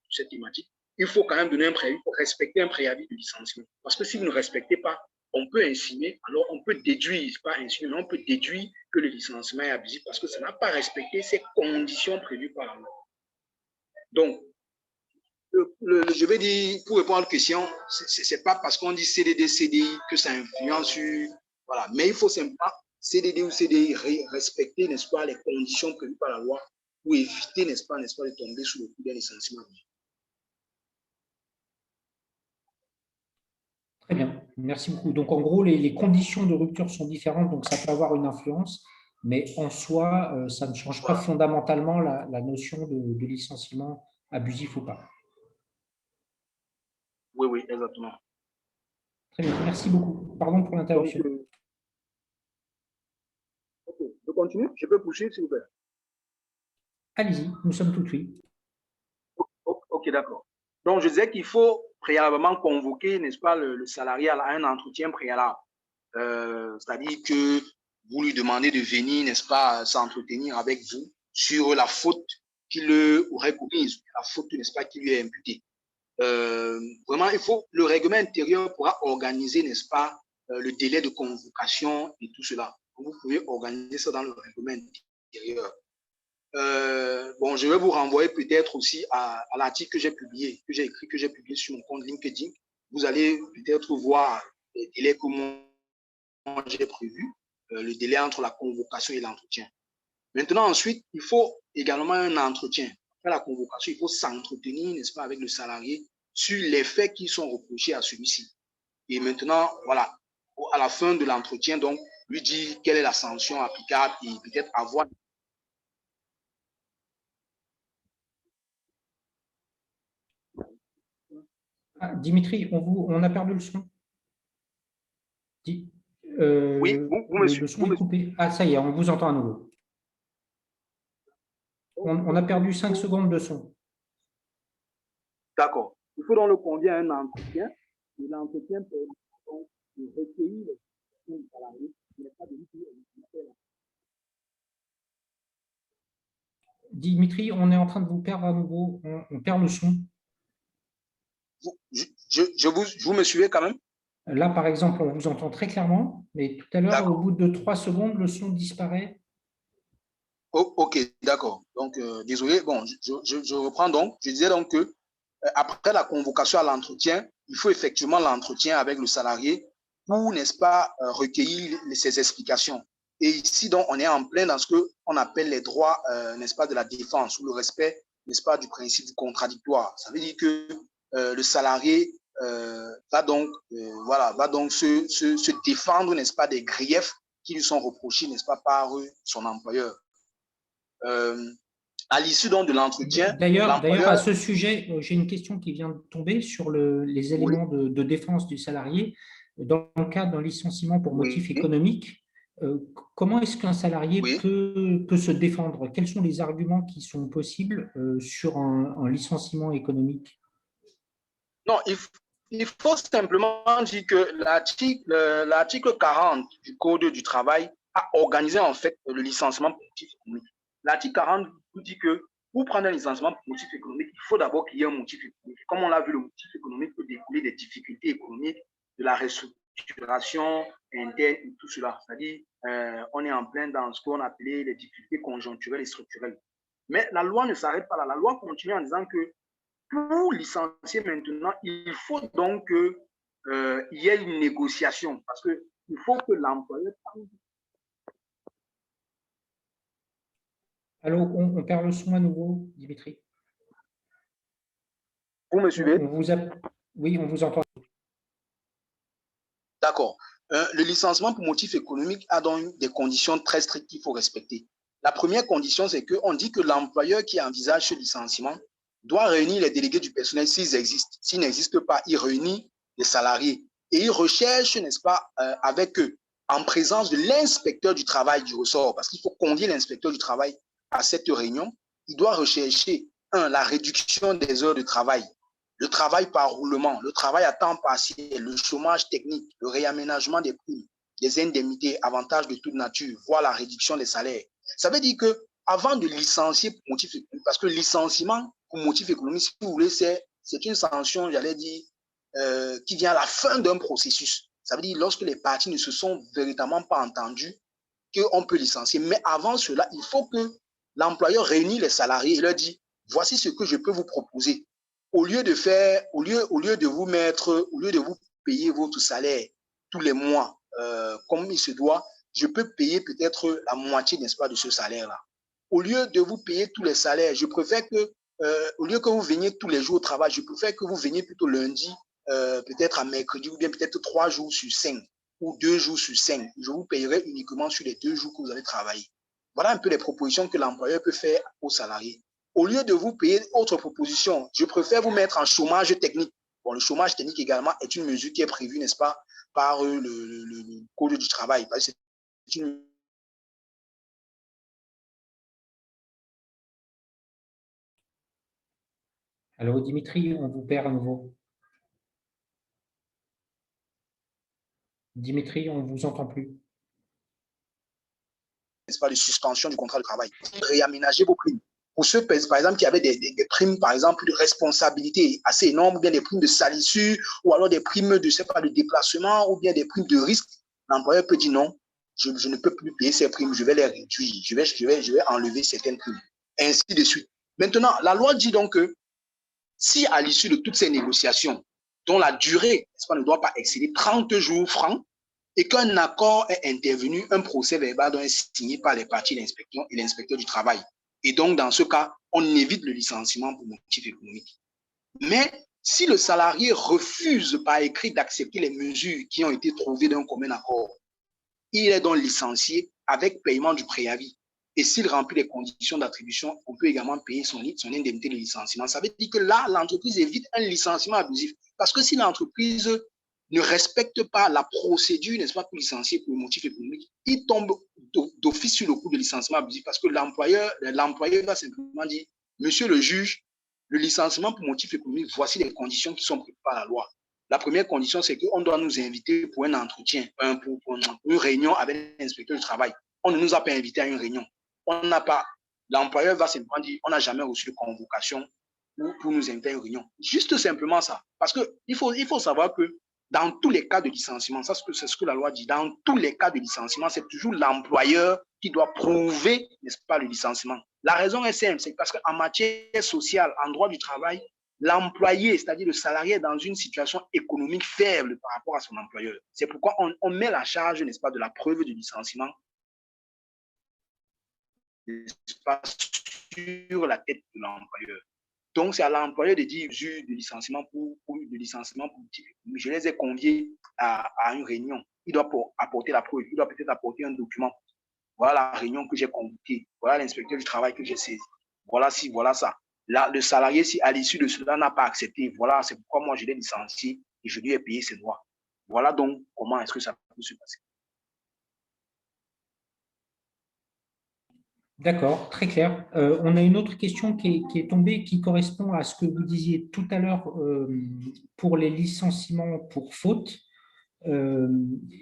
[SPEAKER 2] cette thématique. Il faut quand même donner un préavis pour respecter un préavis de licenciement. Parce que si vous ne respectez pas, on peut insinuer, alors on peut déduire, pas insinuer, mais on peut déduire que le licenciement est abusif parce que ça n'a pas respecté ces conditions prévues par la loi. Donc, je vais dire, pour répondre à la question, ce n'est pas parce qu'on dit CDD, CDI que ça influence sur. Voilà. Mais il faut simplement, CDD ou CDI, respecter, n'est-ce pas, les conditions prévues par la loi pour éviter, n'est-ce pas, de tomber sous le coup d'un licenciement.
[SPEAKER 1] Très bien, merci beaucoup. Donc, en gros, les conditions de rupture sont différentes, donc ça peut avoir une influence, mais en soi, ça ne change pas fondamentalement la notion de licenciement abusif ou pas.
[SPEAKER 2] Oui, oui, exactement.
[SPEAKER 1] Très bien, merci beaucoup. Pardon pour l'interruption.
[SPEAKER 2] Okay. Je continue, je peux poursuivre, s'il vous plaît.
[SPEAKER 1] Allez-y, nous sommes tout oui.
[SPEAKER 2] Ok, d'accord. Donc, je disais qu'il faut préalablement convoquer, n'est-ce pas, le salarié à un entretien préalable. C'est-à-dire que vous lui demandez de venir, n'est-ce pas, s'entretenir avec vous sur la faute qu'il aurait commise, la faute, n'est-ce pas, qui lui est imputée. Vraiment, le règlement intérieur pourra organiser, n'est-ce pas, le délai de convocation et tout cela. Vous pouvez organiser ça dans le règlement intérieur. Bon, je vais vous renvoyer peut-être aussi à l'article que j'ai publié, que j'ai écrit, que j'ai publié sur mon compte LinkedIn. Vous allez peut-être voir les délais que moi j'ai prévus, le délai entre la convocation et l'entretien. Maintenant, ensuite, il faut également un entretien. Après la convocation, il faut s'entretenir, n'est-ce pas, avec le salarié sur les faits qui sont reprochés à celui-ci. Et maintenant, voilà, à la fin de l'entretien, donc, lui dire quelle est la sanction applicable et peut-être avoir.
[SPEAKER 1] Ah, Dimitri, on a perdu le son.
[SPEAKER 2] Oui, vous me suivez.
[SPEAKER 1] Le son est coupé. Ah, ça y est, on vous entend à nouveau. On a perdu 5 secondes de son.
[SPEAKER 2] D'accord. Il faut donc le convier à un entretien. Et l'entretien permet donc de recueillir les salariés.
[SPEAKER 1] Dimitri, on est en train de vous perdre à nouveau. On perd le son.
[SPEAKER 2] Vous me suivez quand même?
[SPEAKER 1] Là, par exemple, on vous entend très clairement, mais tout à l'heure, au bout de 3 secondes, le son disparaît.
[SPEAKER 2] Oh, ok, d'accord. Donc, désolé. Bon, je reprends donc. Je disais donc que après la convocation à l'entretien, il faut effectivement l'entretien avec le salarié pour, n'est-ce pas, recueillir ces explications. Et ici, donc, on est en plein dans ce qu'on appelle les droits, n'est-ce pas, de la défense ou le respect, n'est-ce pas, du principe du contradictoire. Ça veut dire que le salarié va donc se défendre, n'est-ce pas, des griefs qui lui sont reprochés, n'est-ce pas, par son employeur. À l'issue donc de l'entretien,
[SPEAKER 1] d'ailleurs, à ce sujet, j'ai une question qui vient de tomber sur les éléments de défense du salarié. Dans le cas d'un licenciement pour motif économique, comment est-ce qu'un salarié peut se défendre? Quels sont les arguments qui sont possibles sur un licenciement économique?
[SPEAKER 2] Non, il faut simplement dire que l'article 40 du Code du travail a organisé en fait le licenciement pour motif économique. L'article 40 nous dit que pour prendre un licenciement pour motif économique, il faut d'abord qu'il y ait un motif économique. Comme on l'a vu, le motif économique peut découler des difficultés économiques, de la restructuration interne et tout cela. C'est-à-dire, on est en plein dans ce qu'on appelait les difficultés conjoncturelles et structurelles. Mais la loi ne s'arrête pas là. La loi continue en disant que pour licencier maintenant, il faut donc qu'il y ait une négociation parce qu'il faut que l'employeur...
[SPEAKER 1] Allô, on perd le son à nouveau, Dimitri.
[SPEAKER 2] Vous me suivez?
[SPEAKER 1] Oui, on vous entend.
[SPEAKER 2] D'accord. Le licenciement pour motif économique a donc des conditions très strictes qu'il faut respecter. La première condition, c'est qu'on dit que l'employeur qui envisage ce licenciement doit réunir les délégués du personnel s'ils existent. S'ils n'existent pas, il réunit les salariés et il recherche, n'est-ce pas, avec eux, en présence de l'inspecteur du travail du ressort, parce qu'il faut convier l'inspecteur du travail à cette réunion. Il doit rechercher, la réduction des heures de travail, le travail par roulement, le travail à temps partiel, le chômage technique, le réaménagement des primes, des indemnités, avantages de toute nature, voire la réduction des salaires. Ça veut dire que avant de licencier pour motif économique, parce que le licenciement pour motif économique, si vous voulez, c'est une sanction, j'allais dire, qui vient à la fin d'un processus. Ça veut dire lorsque les parties ne se sont véritablement pas entendues, qu'on peut licencier. Mais avant cela, il faut que l'employeur réunisse les salariés et leur dit, voici ce que je peux vous proposer. Au lieu de vous mettre, au lieu de vous payer votre salaire tous les mois, comme il se doit, je peux payer peut-être la moitié, n'est-ce pas, de ce salaire-là. Au lieu de vous payer tous les salaires, je préfère que, au lieu que vous veniez tous les jours au travail, je préfère que vous veniez plutôt lundi, peut-être à mercredi, ou bien peut-être 3 jours sur 5, ou 2 jours sur 5. Je vous payerai uniquement sur les 2 jours que vous allez travailler. Voilà un peu les propositions que l'employeur peut faire aux salariés. Au lieu de vous payer autre proposition, je préfère vous mettre en chômage technique. Bon, le chômage technique également est une mesure qui est prévue, n'est-ce pas, par le Code du travail. C'est une...
[SPEAKER 1] Allô, Dimitri, on vous perd à nouveau. Dimitri, on ne vous entend plus.
[SPEAKER 2] N'est-ce pas, de suspension du contrat de travail. Réaménager vos primes. Pour ceux, par exemple, qui avaient des primes, par exemple, de responsabilité assez énormes, ou bien des primes de salissure, ou alors des primes de, je sais pas, de déplacement, ou bien des primes de risque, l'employeur peut dire non, je ne peux plus payer ces primes, je vais les réduire, je vais enlever certaines primes, ainsi de suite. Maintenant, la loi dit donc que si à l'issue de toutes ces négociations, dont la durée ne doit pas excéder 30 jours francs, et qu'un accord est intervenu, un procès verbal doit être signé par les parties d'inspection et l'inspecteur du travail. Et donc, dans ce cas, on évite le licenciement pour motif économique. Mais si le salarié refuse par écrit d'accepter les mesures qui ont été trouvées d'un commun accord, il est donc licencié avec paiement du préavis. Et s'il remplit les conditions d'attribution, on peut également payer son indemnité de licenciement. Ça veut dire que là, l'entreprise évite un licenciement abusif. Parce que si l'entreprise ne respecte pas la procédure, n'est-ce pas, pour licencier pour le motif économique, il tombe d'office sur le coup de licenciement abusif parce que l'employeur va simplement dire, monsieur le juge, le licenciement pour motif économique, voici les conditions qui sont prévues par la loi. La première condition, c'est qu'on doit nous inviter pour un entretien, pour une réunion avec l'inspecteur du travail. On ne nous a pas invités à une réunion. On n'a pas, l'employeur va simplement dire, on n'a jamais reçu de convocation pour nous inviter à une réunion. Juste simplement ça. Parce qu'il faut savoir que dans tous les cas de licenciement, ça c'est ce que la loi dit, dans tous les cas de licenciement, c'est toujours l'employeur qui doit prouver, n'est-ce pas, le licenciement. La raison est simple, c'est parce qu'en matière sociale, en droit du travail, l'employé, c'est-à-dire le salarié, est dans une situation économique faible par rapport à son employeur. C'est pourquoi on met la charge, n'est-ce pas, de la preuve du licenciement, n'est-ce pas, sur la tête de l'employeur. Donc, c'est à l'employeur de dire de licenciement je les ai conviés à une réunion. Il doit apporter la preuve, il doit peut-être apporter un document. Voilà la réunion que j'ai convoquée. Voilà l'inspecteur du travail que j'ai saisi. Voilà ci, voilà ça. Là, le salarié, si à l'issue de cela n'a pas accepté, voilà, c'est pourquoi moi je l'ai licencié et je lui ai payé ses droits. Voilà donc comment est-ce que ça peut se passer.
[SPEAKER 1] D'accord, très clair. On a une autre question qui est tombée, qui correspond à ce que vous disiez tout à l'heure pour les licenciements pour faute.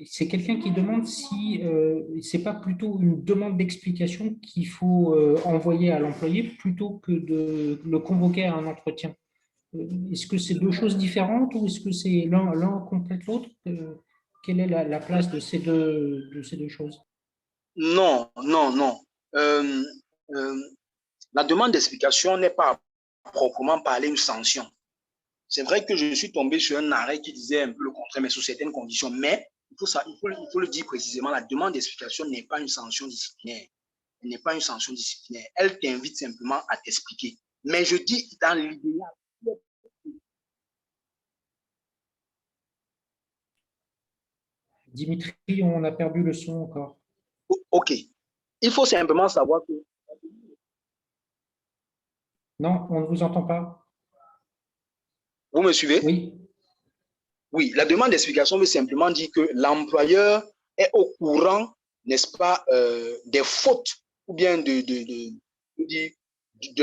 [SPEAKER 1] C'est quelqu'un qui demande si ce n'est pas plutôt une demande d'explication qu'il faut envoyer à l'employé plutôt que de le convoquer à un entretien. Est-ce que c'est deux choses différentes ou est-ce que c'est l'un complète l'autre? Quelle est la place de ces deux choses?
[SPEAKER 2] Non, non, non. Euh, euh, la demande d'explication n'est pas proprement parler une sanction. C'est vrai que je suis tombé sur un arrêt qui disait un peu le contraire, mais sous certaines conditions. Mais il faut le dire précisément, la demande d'explication n'est pas une sanction disciplinaire. Elle n'est pas une sanction disciplinaire. Elle t'invite simplement à t'expliquer. Mais je dis dans l'idéal.
[SPEAKER 1] Dimitri, on a perdu le son encore.
[SPEAKER 2] OK. Il faut simplement savoir que.
[SPEAKER 1] Non, on ne vous entend pas.
[SPEAKER 2] Vous me suivez?
[SPEAKER 1] Oui.
[SPEAKER 2] Oui, la demande d'explication veut simplement dire que l'employeur est au courant, n'est-ce pas, des fautes ou bien de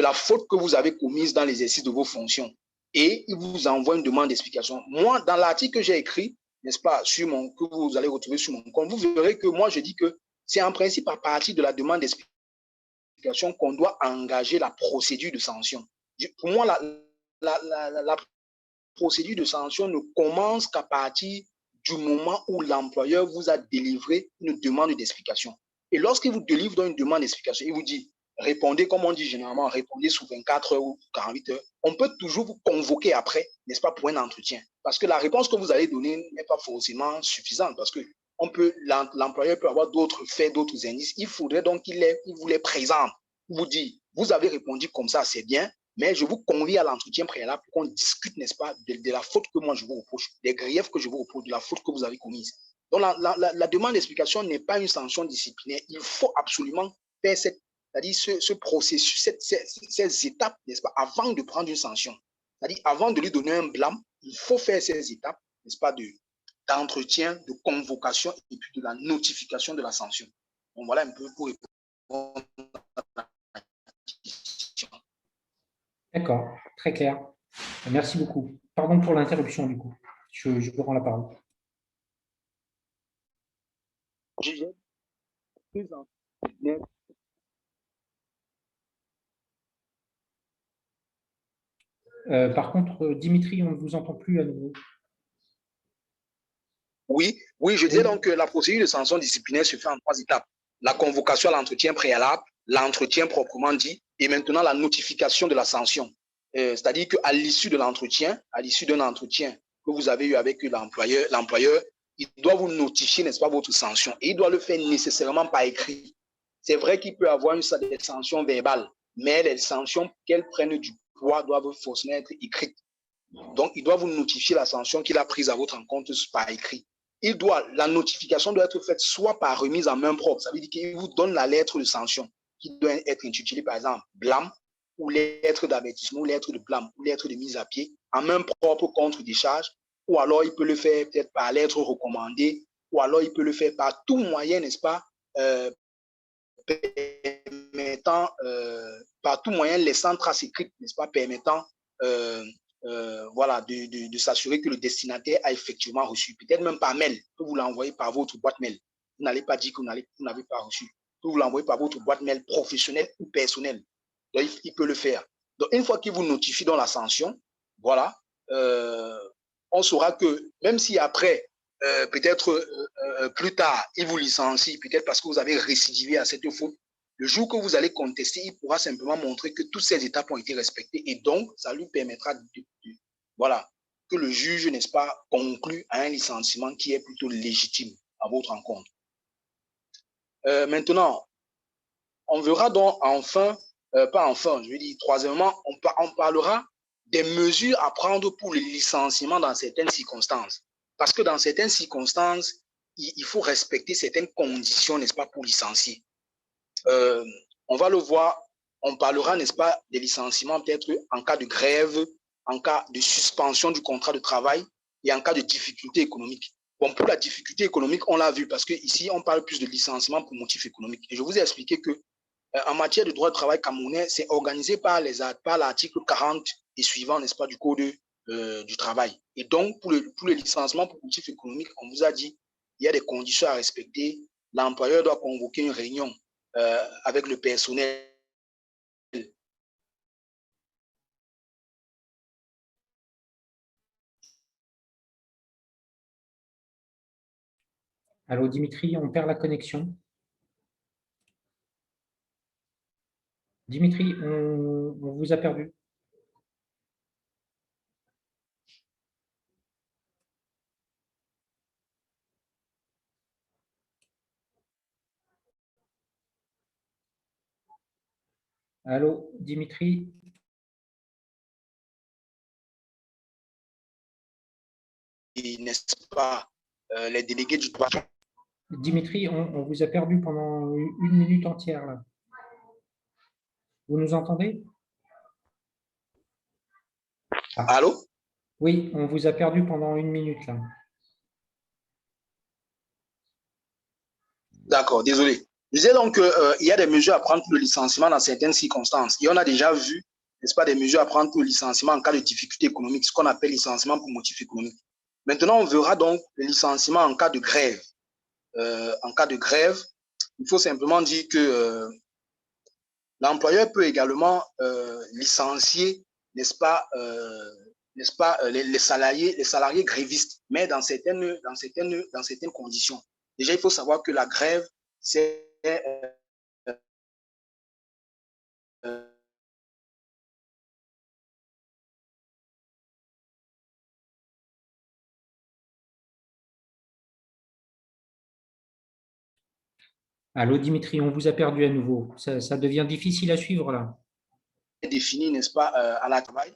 [SPEAKER 2] la faute que vous avez commise dans l'exercice de vos fonctions. Et il vous envoie une demande d'explication. Moi, dans l'article que j'ai écrit, n'est-ce pas, que vous allez retrouver sur mon compte, vous verrez que moi, je dis que c'est en principe à partir de la demande d'explication qu'on doit engager la procédure de sanction. Pour moi, la procédure de sanction ne commence qu'à partir du moment où l'employeur vous a délivré une demande d'explication. Et lorsqu'il vous délivre donc une demande d'explication, il vous dit, répondez, comme on dit généralement, répondez sous 24 heures ou 48 heures. On peut toujours vous convoquer après, n'est-ce pas, pour un entretien. Parce que la réponse que vous allez donner n'est pas forcément suffisante. Parce que l'employeur peut avoir d'autres faits, d'autres indices. Il faudrait donc qu'il vous les présente. Il vous dit, vous avez répondu comme ça, c'est bien, mais je vous convie à l'entretien préalable pour qu'on discute, n'est-ce pas, de la faute que moi je vous reproche, des griefs que je vous reproche, de la faute que vous avez commise. Donc, la demande d'explication n'est pas une sanction disciplinaire. Il faut absolument faire c'est-à-dire ce processus, ces étapes, n'est-ce pas, avant de prendre une sanction. C'est-à-dire, avant de lui donner un blâme, il faut faire ces étapes, n'est-ce pas, d'entretien, de convocation et puis de la notification de la sanction. Donc, voilà un peu pour répondre à la question.
[SPEAKER 1] D'accord, très clair. Merci beaucoup. Pardon pour l'interruption, du coup. Je vous rends la parole. Par contre, Dimitri, on ne vous entend plus à nouveau.
[SPEAKER 2] Oui, je disais donc que la procédure de sanction disciplinaire se fait en 3 étapes. La convocation à l'entretien préalable, l'entretien proprement dit, et maintenant la notification de la sanction. C'est-à-dire qu'à l'issue de l'entretien, à l'issue d'un entretien que vous avez eu avec l'employeur, il doit vous notifier, n'est-ce pas, votre sanction. Et il doit le faire nécessairement par écrit. C'est vrai qu'il peut y avoir des sanctions verbales, mais les sanctions qu'elles prennent du poids doivent forcément être écrites. Donc, il doit vous notifier la sanction qu'il a prise à votre encontre par écrit. La notification doit être faite soit par remise en main propre, ça veut dire qu'il vous donne la lettre de sanction qui doit être intitulée par exemple blâme ou lettre d'avertissement, ou lettre de blâme ou lettre de mise à pied en main propre contre décharge, ou alors il peut le faire peut-être par lettre recommandée, ou alors il peut le faire par tout moyen, n'est-ce pas, permettant, par tout moyen laissant trace écrite, n'est-ce pas, permettant voilà, de s'assurer que le destinataire a effectivement reçu, peut-être même par mail, que vous l'envoyez par votre boîte mail. Vous n'allez pas dire que vous n'avez pas reçu. Que vous l'envoyez par votre boîte mail professionnelle ou personnelle. Donc, il peut le faire. Donc, une fois qu'il vous notifie dans la sanction, voilà, on saura que même si après, peut-être plus tard, il vous licencie, peut-être parce que vous avez récidivé à cette faute, Le jour que vous allez contester, il pourra simplement montrer que toutes ces étapes ont été respectées et donc, ça lui permettra voilà, que le juge, n'est-ce pas, conclue à un licenciement qui est plutôt légitime à votre encontre. Maintenant, on verra donc enfin, pas enfin, je veux dire, troisièmement, on parlera des mesures à prendre pour le licenciement dans certaines circonstances. Parce que dans certaines circonstances, il faut respecter certaines conditions, n'est-ce pas, pour licencier. On va le voir, on parlera, n'est-ce pas, des licenciements peut-être en cas de grève, en cas de suspension du contrat de travail et en cas de difficulté économique. Bon, pour la difficulté économique, on l'a vu parce qu'ici, on parle plus de licenciement pour motif économique. Et je vous ai expliqué que en matière de droit de travail camerounais, c'est organisé par l'article 40 et suivant, n'est-ce pas, du Code du travail. Et donc, pour le licenciement pour motif économique, on vous a dit, il y a des conditions à respecter. L'employeur doit convoquer une réunion avec le personnel.
[SPEAKER 1] Allô, Dimitri, on perd la connexion. Dimitri, on vous a perdu. Allô, Dimitri?
[SPEAKER 2] N'est-ce pas, les délégués du droit.
[SPEAKER 1] Dimitri, on vous a perdu pendant une minute entière. Là. Vous nous entendez?
[SPEAKER 2] Allô?
[SPEAKER 1] Oui, on vous a perdu pendant une minute. Là.
[SPEAKER 2] D'accord, désolé. Je disais donc qu'il y a des mesures à prendre pour le licenciement dans certaines circonstances. Et on a déjà vu, n'est-ce pas, des mesures à prendre pour le licenciement en cas de difficulté économique, ce qu'on appelle licenciement pour motif économique. Maintenant, on verra donc le licenciement en cas de grève. En cas de grève, il faut simplement dire que l'employeur peut également licencier, n'est-ce pas, les salariés grévistes, mais dans certaines conditions. Déjà, il faut savoir que la grève, c'est
[SPEAKER 1] Allô, Dimitri, on vous a perdu à nouveau. Ça devient difficile à suivre là.
[SPEAKER 2] défini, n'est-ce pas, à la travail,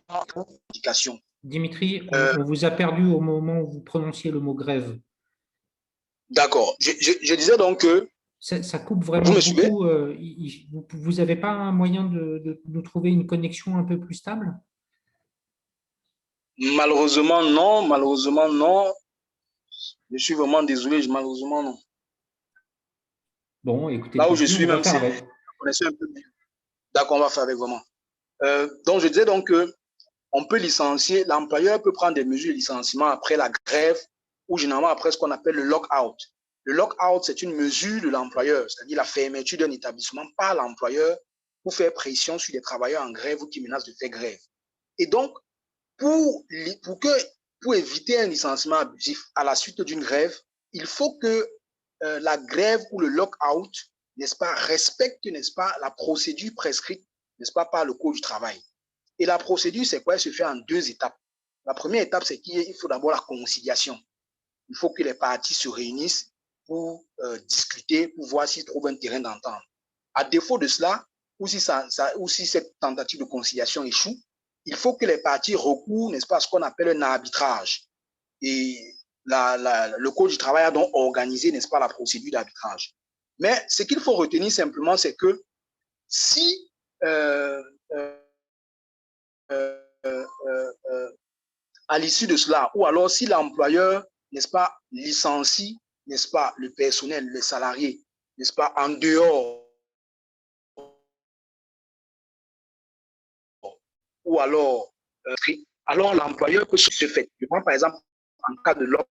[SPEAKER 2] indication.
[SPEAKER 1] Dimitri, on vous a perdu au moment où vous prononciez le mot grève.
[SPEAKER 2] D'accord. Je disais donc que...
[SPEAKER 1] Ça coupe vraiment beaucoup. Vous n'avez pas un moyen de trouver une connexion un peu plus stable?
[SPEAKER 2] Malheureusement, non. Malheureusement, non. Je suis vraiment désolé. Malheureusement, non.
[SPEAKER 1] Bon, écoutez,
[SPEAKER 2] là où je suis,
[SPEAKER 1] on va faire avec.
[SPEAKER 2] Un peu mieux. D'accord, on va faire avec vraiment. Donc, je disais donc que on peut licencier, l'employeur peut prendre des mesures de licenciement après la grève ou généralement après ce qu'on appelle le lock-out. Le lock-out, c'est une mesure de l'employeur, c'est-à-dire la fermeture d'un établissement par l'employeur pour faire pression sur les travailleurs en grève ou qui menacent de faire grève. Et donc, pour éviter un licenciement abusif à la suite d'une grève, il faut que la grève ou le lock-out, n'est-ce pas, respecte, n'est-ce pas, la procédure prescrite, n'est-ce pas, par le Code du travail. Et la procédure, c'est quoi? Elle se fait en 2 étapes. La première étape, c'est qu'il faut d'abord la conciliation. Il faut que les parties se réunissent pour discuter, pour voir s'ils trouvent un terrain d'entente. À défaut de cela, ou si cette tentative de conciliation échoue, il faut que les parties recourent, n'est-ce pas, à ce qu'on appelle un arbitrage. Et le Code du travail a donc organisé, n'est-ce pas, la procédure d'arbitrage. Mais ce qu'il faut retenir simplement, c'est que si à l'issue de cela, ou alors si l'employeur, n'est-ce pas, licencie, n'est-ce pas, le personnel, les salariés, n'est-ce pas, en dehors, ou alors l'employeur peut se faire. Je prends par exemple en cas de lock-out.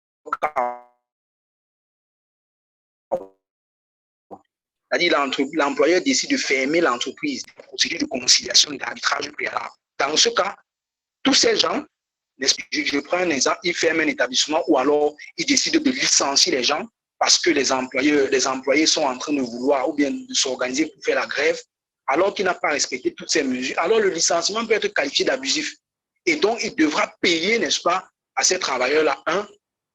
[SPEAKER 2] C'est-à-dire l'employeur décide de fermer l'entreprise, procédure de conciliation et d'arbitrage préalable. Dans ce cas, tous ces gens, je prends un exemple, ils ferment un établissement ou alors ils décident de licencier les gens parce que les employés sont en train de vouloir ou bien de s'organiser pour faire la grève, alors qu'il n'a pas respecté toutes ces mesures, alors le licenciement peut être qualifié d'abusif. Et donc, il devra payer, n'est-ce pas, à ces travailleurs-là, un,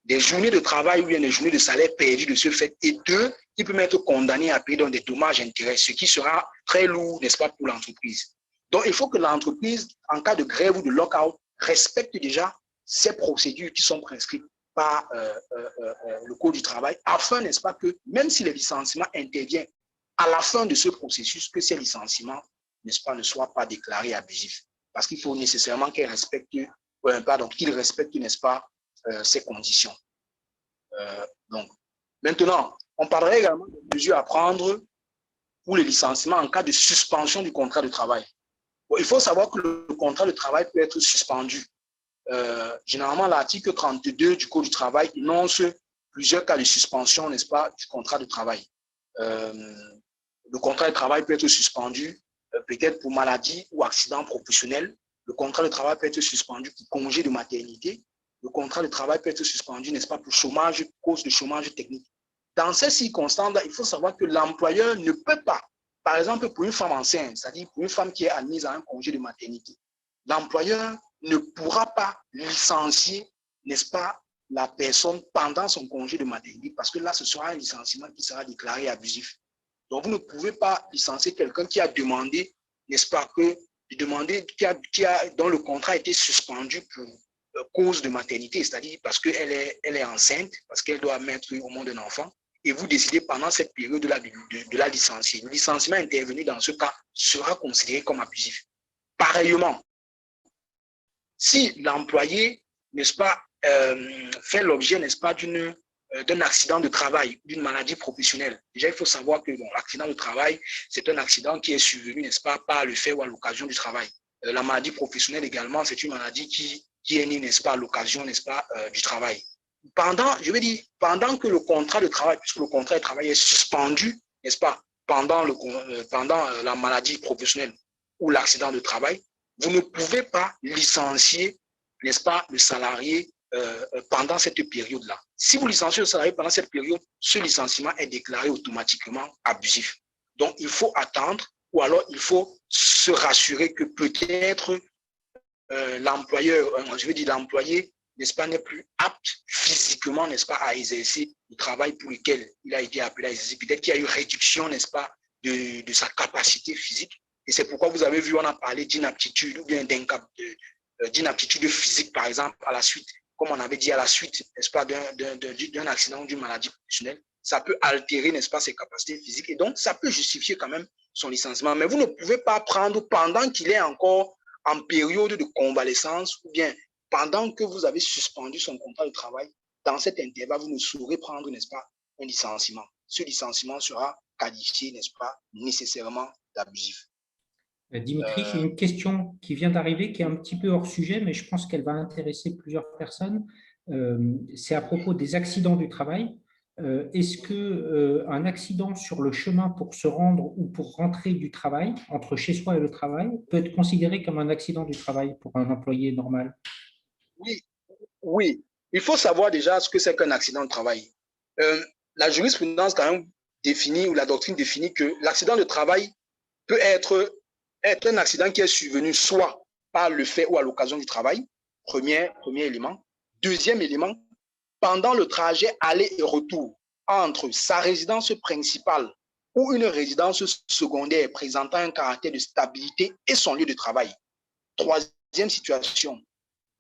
[SPEAKER 2] des journées de travail ou bien des journées de salaire perdues de ce fait, et deux, il peut être condamné à payer dans des dommages et intérêts, ce qui sera très lourd, n'est-ce pas, pour l'entreprise. Donc, il faut que l'entreprise, en cas de grève ou de lockout, respecte déjà ces procédures qui sont prescrites par le Code du travail, afin, n'est-ce pas, que même si le licenciement intervient à la fin de ce processus, que ces licenciements, n'est-ce pas, ne soient pas déclarés abusifs. Parce qu'il faut nécessairement qu'ils respectent, n'est-ce pas, ces conditions. Donc, maintenant, on parlerait également de mesures à prendre pour le licenciement en cas de suspension du contrat de travail. Bon, il faut savoir que le contrat de travail peut être suspendu. Généralement, l'article 32 du Code du travail énonce plusieurs cas de suspension, n'est-ce pas, du contrat de travail. Le contrat de travail peut être suspendu peut-être pour maladie ou accident professionnel. Le contrat de travail peut être suspendu pour congé de maternité. Le contrat de travail peut être suspendu, n'est-ce pas, pour chômage, cause de chômage technique. Dans ces circonstances-là, il faut savoir que l'employeur ne peut pas, par exemple, pour une femme enceinte, c'est-à-dire pour une femme qui est admise à un congé de maternité, l'employeur ne pourra pas licencier, n'est-ce pas, la personne pendant son congé de maternité, parce que là, ce sera un licenciement qui sera déclaré abusif. Donc, vous ne pouvez pas licencier quelqu'un qui a demandé, n'est-ce pas, dont le contrat a été suspendu pour cause de maternité, c'est-à-dire parce qu'elle est enceinte, parce qu'elle doit mettre au monde un enfant, et vous décidez pendant cette période de la licencier. Le licenciement intervenu dans ce cas sera considéré comme abusif. Pareillement, si l'employé, n'est-ce pas, fait l'objet, n'est-ce pas, d'un accident de travail, d'une maladie professionnelle. Déjà, il faut savoir que l'accident de travail, c'est un accident qui est survenu, n'est-ce pas, par le fait ou à l'occasion du travail. La maladie professionnelle également, c'est une maladie qui est née, n'est-ce pas, à l'occasion, n'est-ce pas, du travail. Pendant que le contrat de travail, puisque le contrat de travail est suspendu, n'est-ce pas, pendant la maladie professionnelle ou l'accident de travail, vous ne pouvez pas licencier, n'est-ce pas, le salarié pendant cette période-là. Si vous licenciez le salarié pendant cette période, ce licenciement est déclaré automatiquement abusif. Donc, il faut attendre ou alors il faut se rassurer que peut-être l'employeur, l'employé, n'est-ce pas, n'est plus apte physiquement, n'est-ce pas, à exercer le travail pour lequel il a été appelé à exercer. Peut-être qu'il y a eu réduction, n'est-ce pas, de sa capacité physique. Et c'est pourquoi vous avez vu, on a parlé d'inaptitude ou bien d'inaptitude physique, par exemple, à la suite, comme on avait dit, à la suite, n'est-ce pas, d'un accident ou d'une maladie professionnelle. Ça peut altérer, n'est-ce pas, ses capacités physiques. Et donc, ça peut justifier quand même son licenciement. Mais vous ne pouvez pas prendre pendant qu'il est encore en période de convalescence ou bien pendant que vous avez suspendu son contrat de travail. Dans cet intervalle, vous ne saurez prendre, n'est-ce pas, un licenciement. Ce licenciement sera qualifié, n'est-ce pas, nécessairement d'abusif.
[SPEAKER 1] Dimitri, j'ai une question qui vient d'arriver, qui est un petit peu hors sujet, mais je pense qu'elle va intéresser plusieurs personnes. C'est à propos des accidents du travail. Est-ce qu'un accident sur le chemin pour se rendre ou pour rentrer du travail, entre chez soi et le travail, peut être considéré comme un accident du travail pour un employé normal?
[SPEAKER 2] Oui. Il faut savoir déjà ce que c'est qu'un accident de travail. La jurisprudence quand même définit, ou la doctrine définit que l'accident de travail peut être un accident qui est survenu soit par le fait ou à l'occasion du travail, premier élément. Deuxième élément, pendant le trajet aller et retour entre sa résidence principale ou une résidence secondaire présentant un caractère de stabilité et son lieu de travail. Troisième situation,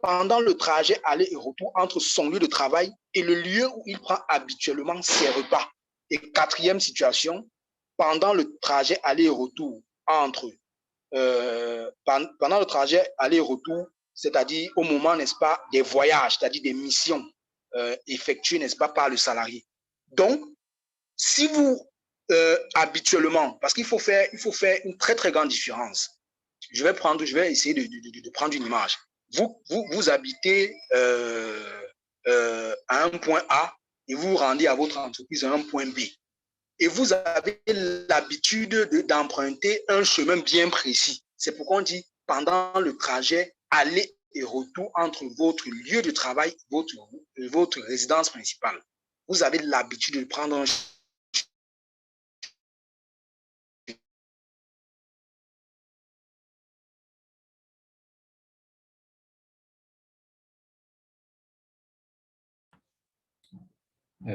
[SPEAKER 2] pendant le trajet aller et retour entre son lieu de travail et le lieu où il prend habituellement ses repas. Et quatrième situation, pendant le trajet aller et retour pendant le trajet aller-retour, c'est-à-dire au moment, n'est-ce pas, des voyages, c'est-à-dire des missions effectuées, n'est-ce pas, par le salarié. Donc, si vous, habituellement, parce qu'il faut faire une très, très grande différence. Je vais essayer de prendre une image. Vous habitez à un point A et vous vous rendez à votre entreprise à un point B. Et vous avez l'habitude d'emprunter un chemin bien précis. C'est pourquoi on dit pendant le trajet aller et retour entre votre lieu de travail et votre résidence principale. vous avez l'habitude de prendre un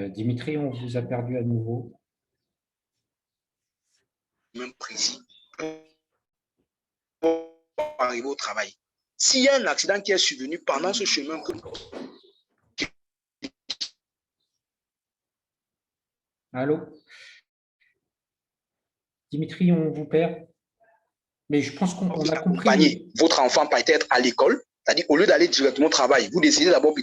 [SPEAKER 1] Dimitri, on vous a perdu à nouveau.
[SPEAKER 2] chemin précis pour arriver au travail. S'il y a un accident qui est survenu pendant ce chemin,
[SPEAKER 1] Allô? Dimitri, on vous perd. Mais je pense qu'on a compris.
[SPEAKER 2] Votre enfant peut-être à l'école, c'est-à-dire au lieu d'aller directement au travail, vous décidez d'abord.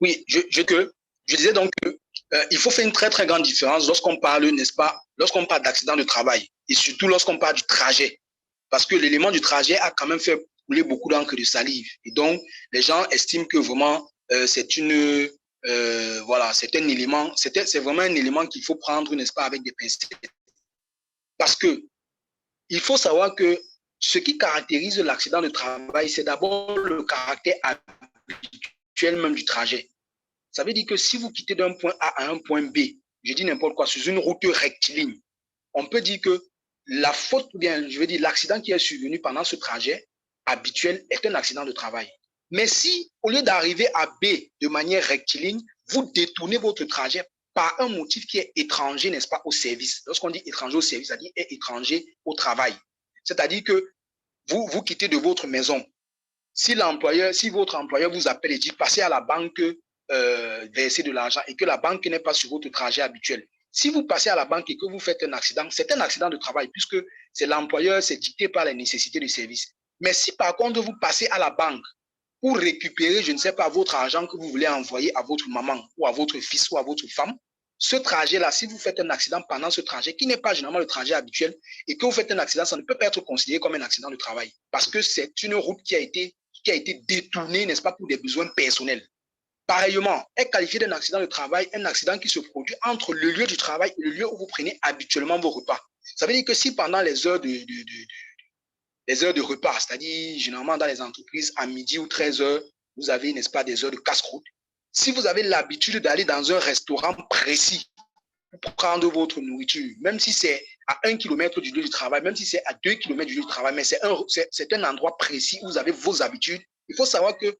[SPEAKER 2] Oui, je disais donc qu'il faut faire une très très grande différence lorsqu'on parle, n'est-ce pas, lorsqu'on parle d'accident de travail et surtout lorsqu'on parle du trajet. Parce que l'élément du trajet a quand même fait couler beaucoup d'encre de salive. Et donc, les gens estiment que vraiment, c'est voilà, c'est un élément, c'est vraiment un élément qu'il faut prendre, n'est-ce pas, avec des pincettes. Parce que il faut savoir que ce qui caractérise l'accident de travail, c'est d'abord le caractère habituel même du trajet. Ça veut dire que si vous quittez d'un point A à un point B, je dis n'importe quoi, sur une route rectiligne, on peut dire que la faute, ou bien je veux dire l'accident qui est survenu pendant ce trajet habituel est un accident de travail. Mais si, au lieu d'arriver à B de manière rectiligne, vous détournez votre trajet par un motif qui est étranger, n'est-ce pas, au service. Lorsqu'on dit étranger au service, c'est-à-dire étranger au travail. C'est-à-dire que vous quittez de votre maison. Si votre employeur vous appelle et dit passez à la banque, verser de l'argent et que la banque n'est pas sur votre trajet habituel. Si vous passez à la banque et que vous faites un accident, c'est un accident de travail puisque c'est l'employeur, c'est dicté par les nécessités du service. Mais si par contre vous passez à la banque pour récupérer, je ne sais pas, votre argent que vous voulez envoyer à votre maman ou à votre fils ou à votre femme, ce trajet-là, si vous faites un accident pendant ce trajet, qui n'est pas généralement le trajet habituel, et que vous faites un accident, ça ne peut pas être considéré comme un accident de travail parce que c'est une route qui a été détournée, n'est-ce pas, pour des besoins personnels. Pareillement, est qualifié d'un accident de travail un accident qui se produit entre le lieu du travail et le lieu où vous prenez habituellement vos repas. Ça veut dire que si pendant les heures de repas, c'est-à-dire généralement dans les entreprises à midi ou 13 heures, vous avez, n'est-ce pas, des heures de casse-croûte. Si vous avez l'habitude d'aller dans un restaurant précis pour prendre votre nourriture, même si c'est à 1 kilomètre du lieu du travail, même si c'est à 2 kilomètres du lieu du travail, mais c'est un endroit précis où vous avez vos habitudes, il faut savoir que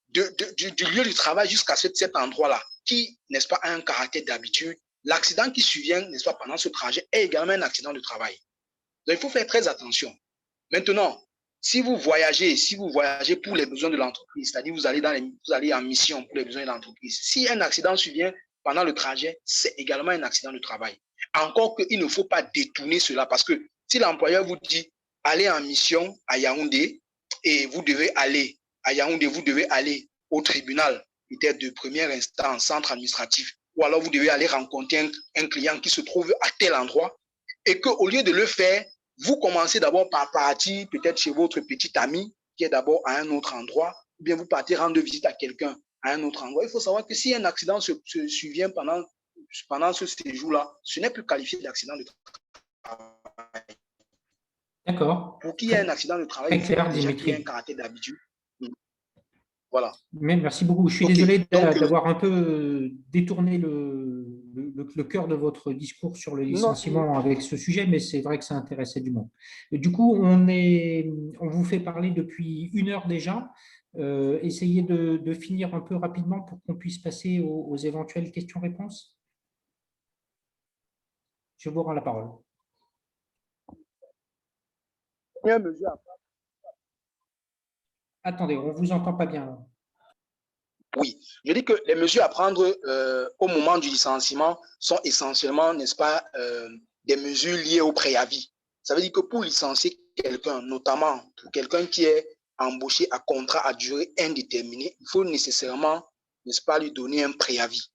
[SPEAKER 2] du lieu du travail jusqu'à cet endroit-là, qui, n'est-ce pas, a un caractère d'habitude, l'accident qui survient, n'est-ce pas, pendant ce trajet est également un accident de travail. Donc, il faut faire très attention. Maintenant, si vous voyagez pour les besoins de l'entreprise, c'est-à-dire vous allez en mission pour les besoins de l'entreprise, si un accident survient pendant le trajet, c'est également un accident de travail. Encore qu'il ne faut pas détourner cela parce que si l'employeur vous dit allez en mission à Yaoundé et vous devez aller à Yaoundé, vous devez aller au tribunal, peut-être de première instance, centre administratif, ou alors vous devez aller rencontrer un client qui se trouve à tel endroit et qu'au lieu de le faire, vous commencez d'abord par partir peut-être chez votre petit ami qui est d'abord à un autre endroit, ou bien vous partez rendre visite à quelqu'un à un autre endroit. Il faut savoir que si un accident se survient pendant ce séjour-là, ce n'est plus qualifié d'accident de travail.
[SPEAKER 1] D'accord.
[SPEAKER 2] Pour qu'il y ait un accident de travail, il faut déjà qu'il y ait un caractère d'habitude. Voilà.
[SPEAKER 1] Mais merci beaucoup. Je suis désolé d'avoir un peu détourné le cœur de votre discours sur le licenciement avec ce sujet, mais c'est vrai que ça intéressait du monde. Du coup, on vous fait parler depuis 1 heure déjà. Essayez de finir un peu rapidement pour qu'on puisse passer aux éventuelles questions-réponses. Je vous rends la parole. Attendez, on ne vous entend pas bien.
[SPEAKER 2] Oui, je dis que les mesures à prendre au moment du licenciement sont essentiellement, n'est-ce pas, des mesures liées au préavis. Ça veut dire que pour licencier quelqu'un, notamment pour quelqu'un qui est embauché à contrat à durée indéterminée, il faut nécessairement, n'est-ce pas, lui donner un préavis.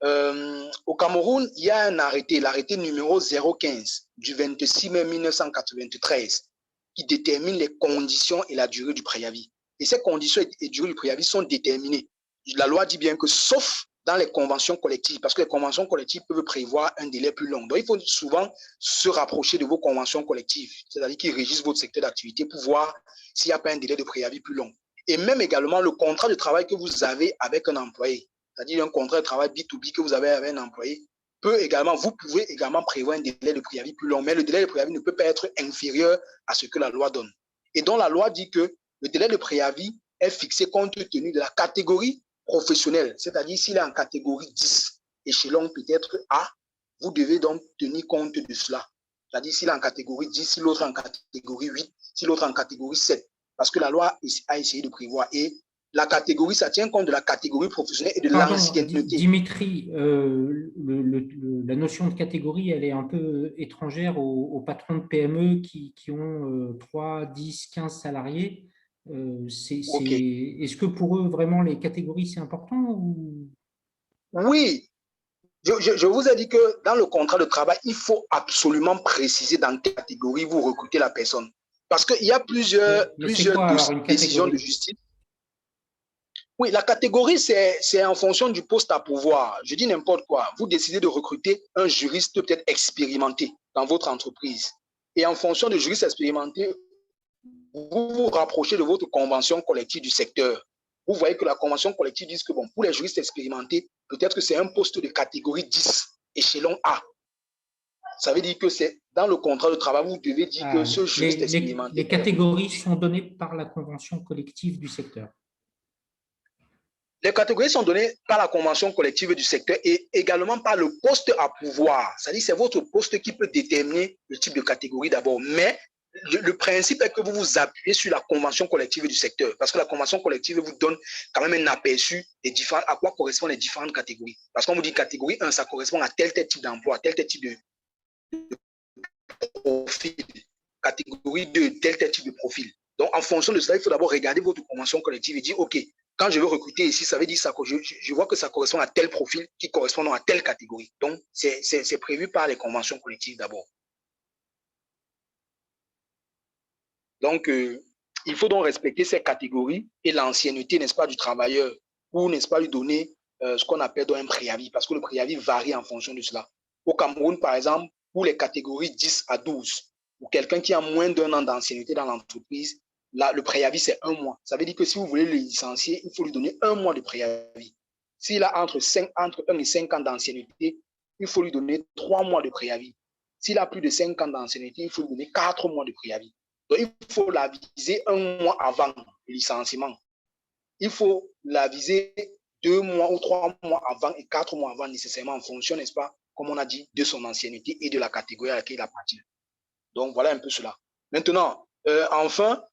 [SPEAKER 2] Au Cameroun, il y a un arrêté, l'arrêté numéro 015 du 26 mai 1993, qui détermine les conditions et la durée du préavis. Et ces conditions et durée du préavis sont déterminées. La loi dit bien que sauf dans les conventions collectives, parce que les conventions collectives peuvent prévoir un délai plus long. Donc, il faut souvent se rapprocher de vos conventions collectives, c'est-à-dire qui régissent votre secteur d'activité pour voir s'il n'y a pas un délai de préavis plus long. Et même également le contrat de travail que vous avez avec un employé, c'est-à-dire un contrat de travail B2B que vous avez avec un employé, vous pouvez également prévoir un délai de préavis plus long, mais le délai de préavis ne peut pas être inférieur à ce que la loi donne. Et donc, la loi dit que le délai de préavis est fixé compte tenu de la catégorie professionnelle, c'est-à-dire s'il est en catégorie 10, échelon peut-être A, vous devez donc tenir compte de cela. C'est-à-dire s'il est en catégorie 10, si l'autre est en catégorie 8, si l'autre est en catégorie 7, parce que la loi a essayé de prévoir. Et la catégorie, ça tient compte de la catégorie professionnelle et de l'ancienneté.
[SPEAKER 1] Dimitri, la notion de catégorie, elle est un peu étrangère aux patrons de PME qui ont 3, 10, 15 salariés. Okay. Est-ce que pour eux, vraiment, les catégories, c'est important ou...
[SPEAKER 2] Oui, je vous ai dit que dans le contrat de travail, il faut absolument préciser dans quelle catégorie vous recrutez la personne. Parce qu'il y a plusieurs décisions de justice. Oui, la catégorie, c'est en fonction du poste à pouvoir. Je dis n'importe quoi. Vous décidez de recruter un juriste peut-être expérimenté dans votre entreprise. Et en fonction du juriste expérimenté, vous vous rapprochez de votre convention collective du secteur. Vous voyez que la convention collective dit que bon, pour les juristes expérimentés, peut-être que c'est un poste de catégorie 10, échelon A. Ça veut dire que c'est dans le contrat de travail, vous devez dire que ce juriste expérimenté…
[SPEAKER 1] Les catégories sont données par la convention collective du secteur.
[SPEAKER 2] Les catégories sont données par la convention collective du secteur et également par le poste à pouvoir. C'est-à-dire que c'est votre poste qui peut déterminer le type de catégorie d'abord. Mais le principe est que vous vous appuyez sur la convention collective du secteur parce que la convention collective vous donne quand même un aperçu à quoi correspondent les différentes catégories. Parce qu'on vous dit catégorie 1, ça correspond à tel type d'emploi, tel type de profil. Catégorie 2, tel type de profil. Donc, en fonction de cela, il faut d'abord regarder votre convention collective et dire, OK, quand je veux recruter ici, ça veut dire que je vois que ça correspond à tel profil qui correspond à telle catégorie. Donc, c'est prévu par les conventions collectives d'abord. Donc, il faut donc respecter ces catégories et l'ancienneté, n'est-ce pas, du travailleur ou, n'est-ce pas, lui donner ce qu'on appelle un préavis parce que le préavis varie en fonction de cela. Au Cameroun, par exemple, pour les catégories 10 à 12, ou quelqu'un qui a moins d'un an d'ancienneté dans l'entreprise, là, le préavis, c'est 1 mois. Ça veut dire que si vous voulez le licencier, il faut lui donner 1 mois de préavis. S'il a entre 1 et 5 ans d'ancienneté, il faut lui donner 3 mois de préavis. S'il a plus de 5 ans d'ancienneté, il faut lui donner 4 mois de préavis. Donc, il faut l'aviser 1 mois avant le licenciement. Il faut l'aviser 2 mois ou 3 mois avant et 4 mois avant nécessairement en fonction, n'est-ce pas, comme on a dit, de son ancienneté et de la catégorie à laquelle il appartient. Donc, voilà un peu cela. Maintenant, enfin,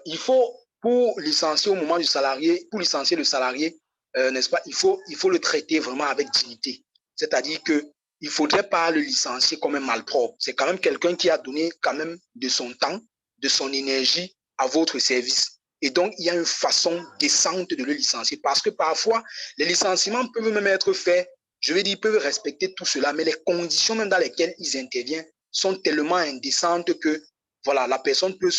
[SPEAKER 2] il faut, pour licencier au moment du salarié, pour licencier le salarié, n'est-ce pas, il faut le traiter vraiment avec dignité. C'est-à-dire que il ne faudrait pas le licencier comme un malpropre. C'est quand même quelqu'un qui a donné quand même de son temps, de son énergie à votre service. Et donc, il y a une façon décente de le licencier parce que parfois, les licenciements peuvent même être faits, je veux dire, ils peuvent respecter tout cela, mais les conditions même dans lesquelles ils interviennent sont tellement indécentes que voilà, la personne peut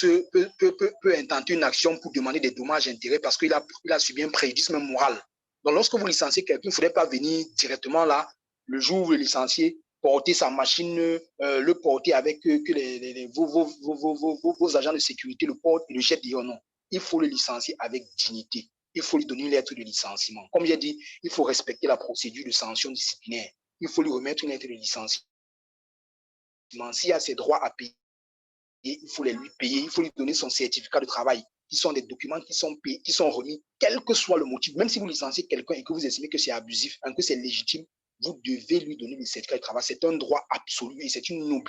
[SPEAKER 2] intenter une action pour demander des dommages et intérêts parce qu'il a subi un préjudice même moral. Donc, lorsque vous licenciez quelqu'un, il ne faudrait pas venir directement là, le jour où vous le licenciez, porter sa machine, le porter avec vos agents de sécurité, le porte et le jette dehors. Non, il faut le licencier avec dignité. Il faut lui donner une lettre de licenciement. Comme j'ai dit, il faut respecter la procédure de sanction disciplinaire. Il faut lui remettre une lettre de licenciement. S'il a ses droits à payer, il faut les lui payer. Il faut lui donner son certificat de travail, qui sont des documents qui sont payés, qui sont remis, quel que soit le motif. Même si vous licenciez quelqu'un et que vous estimez que c'est abusif, que c'est légitime, vous devez lui donner le certificat de travail. C'est un droit absolu et c'est une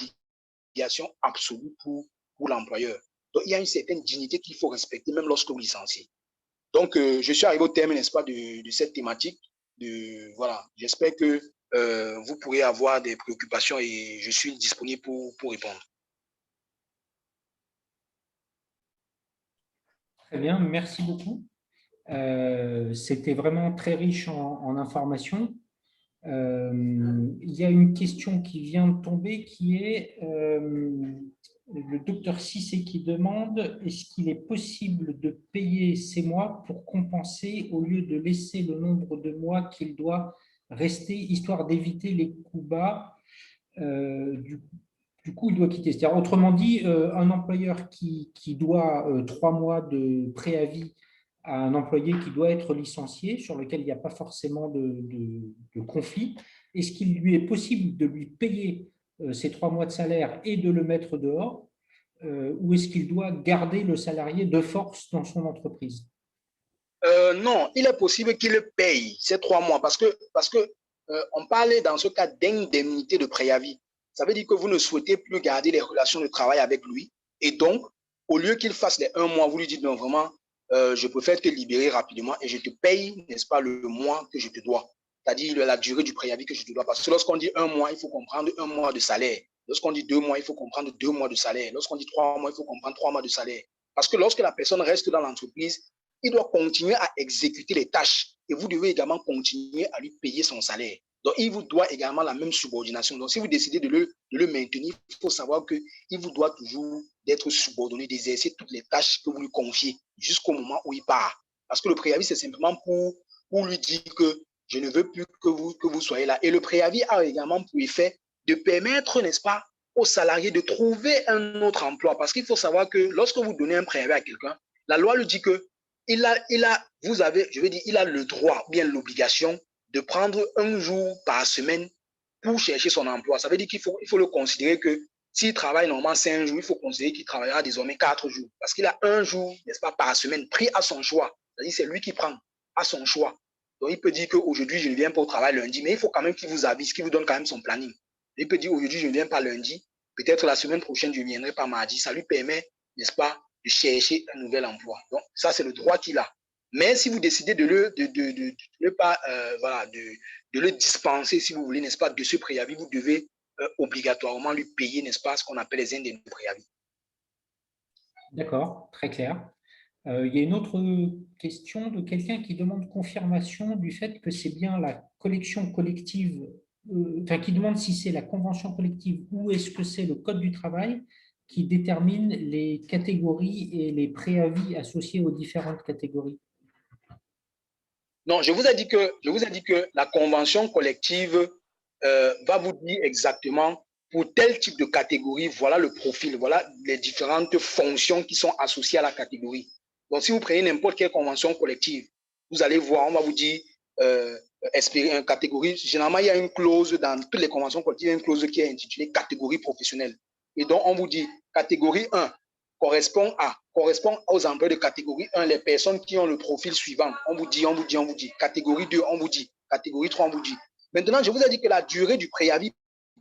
[SPEAKER 2] obligation absolue pour l'employeur. Donc, il y a une certaine dignité qu'il faut respecter même lorsque vous licenciez. Donc, je suis arrivé au terme, n'est-ce pas, de cette thématique. Voilà, j'espère que vous pourrez avoir des préoccupations et je suis disponible pour répondre.
[SPEAKER 1] Très bien, merci beaucoup. C'était vraiment très riche en informations. Il y a une question qui vient de tomber qui est le docteur Cissé qui demande, est-ce qu'il est possible de payer ces mois pour compenser au lieu de laisser le nombre de mois qu'il doit rester, histoire d'éviter les coups bas du coup, il doit quitter. C'est-à-dire, autrement dit, un employeur qui doit 3 mois de préavis à un employé qui doit être licencié, sur lequel il n'y a pas forcément de conflit, est-ce qu'il lui est possible de lui payer ces 3 mois de salaire et de le mettre dehors, ou est-ce qu'il doit garder le salarié de force dans son entreprise?
[SPEAKER 2] Non, il est possible qu'il paye ces 3 mois parce que on parlait dans ce cas d'indemnité de préavis. Ça veut dire que vous ne souhaitez plus garder les relations de travail avec lui. Et donc, au lieu qu'il fasse les 1 mois, vous lui dites non, vraiment, je préfère te libérer rapidement et je te paye, n'est-ce pas, le mois que je te dois. C'est-à-dire la durée du préavis que je te dois. Parce que lorsqu'on dit 1 mois, il faut comprendre 1 mois de salaire. Lorsqu'on dit 2 mois, il faut comprendre 2 mois de salaire. Lorsqu'on dit 3 mois, il faut comprendre 3 mois de salaire. Parce que lorsque la personne reste dans l'entreprise, il doit continuer à exécuter les tâches et vous devez également continuer à lui payer son salaire. Donc, il vous doit également la même subordination. Donc, si vous décidez de le maintenir, il faut savoir qu'il vous doit toujours d'être subordonné, d'exercer toutes les tâches que vous lui confiez jusqu'au moment où il part. Parce que le préavis, c'est simplement pour lui dire que je ne veux plus que vous soyez là. Et le préavis a également pour effet de permettre, n'est-ce pas, aux salariés de trouver un autre emploi. Parce qu'il faut savoir que lorsque vous donnez un préavis à quelqu'un, la loi lui dit que il a le droit, bien l'obligation de prendre un jour par semaine pour chercher son emploi. Ça veut dire qu'il faut le considérer que s'il travaille normalement 5 jours, il faut considérer qu'il travaillera désormais 4 jours. Parce qu'il a un jour, n'est-ce pas, par semaine, pris à son choix. C'est-à-dire c'est lui qui prend à son choix. Donc il peut dire qu'aujourd'hui, je ne viens pas au travail lundi, mais il faut quand même qu'il vous avise, qu'il vous donne quand même son planning. Il peut dire aujourd'hui, je ne viens pas lundi, peut-être la semaine prochaine, je ne viendrai pas mardi. Ça lui permet, n'est-ce pas, de chercher un nouvel emploi. Donc, ça, c'est le droit qu'il a. Mais si vous décidez de le dispenser, si vous voulez, n'est-ce pas, de ce préavis, vous devez obligatoirement lui payer, n'est-ce pas, ce qu'on appelle les indemnités de préavis.
[SPEAKER 1] D'accord, très clair. Il y a une autre question de quelqu'un qui demande confirmation du fait que c'est bien la collection collective, qui demande si c'est la convention collective ou est-ce que c'est le code du travail qui détermine les catégories et les préavis associés aux différentes catégories.
[SPEAKER 2] Non, je vous ai dit que la convention collective va vous dire exactement pour tel type de catégorie, voilà le profil, voilà les différentes fonctions qui sont associées à la catégorie. Donc, si vous prenez n'importe quelle convention collective, vous allez voir, on va vous dire espérer une catégorie. Généralement, il y a une clause dans toutes les conventions collectives, il y a une clause qui est intitulée catégorie professionnelle. Et donc, on vous dit catégorie 1 correspond aux emplois de catégorie 1, les personnes qui ont le profil suivant. On vous dit. Catégorie 2, on vous dit. Catégorie 3, on vous dit. Maintenant, je vous ai dit que la durée du préavis,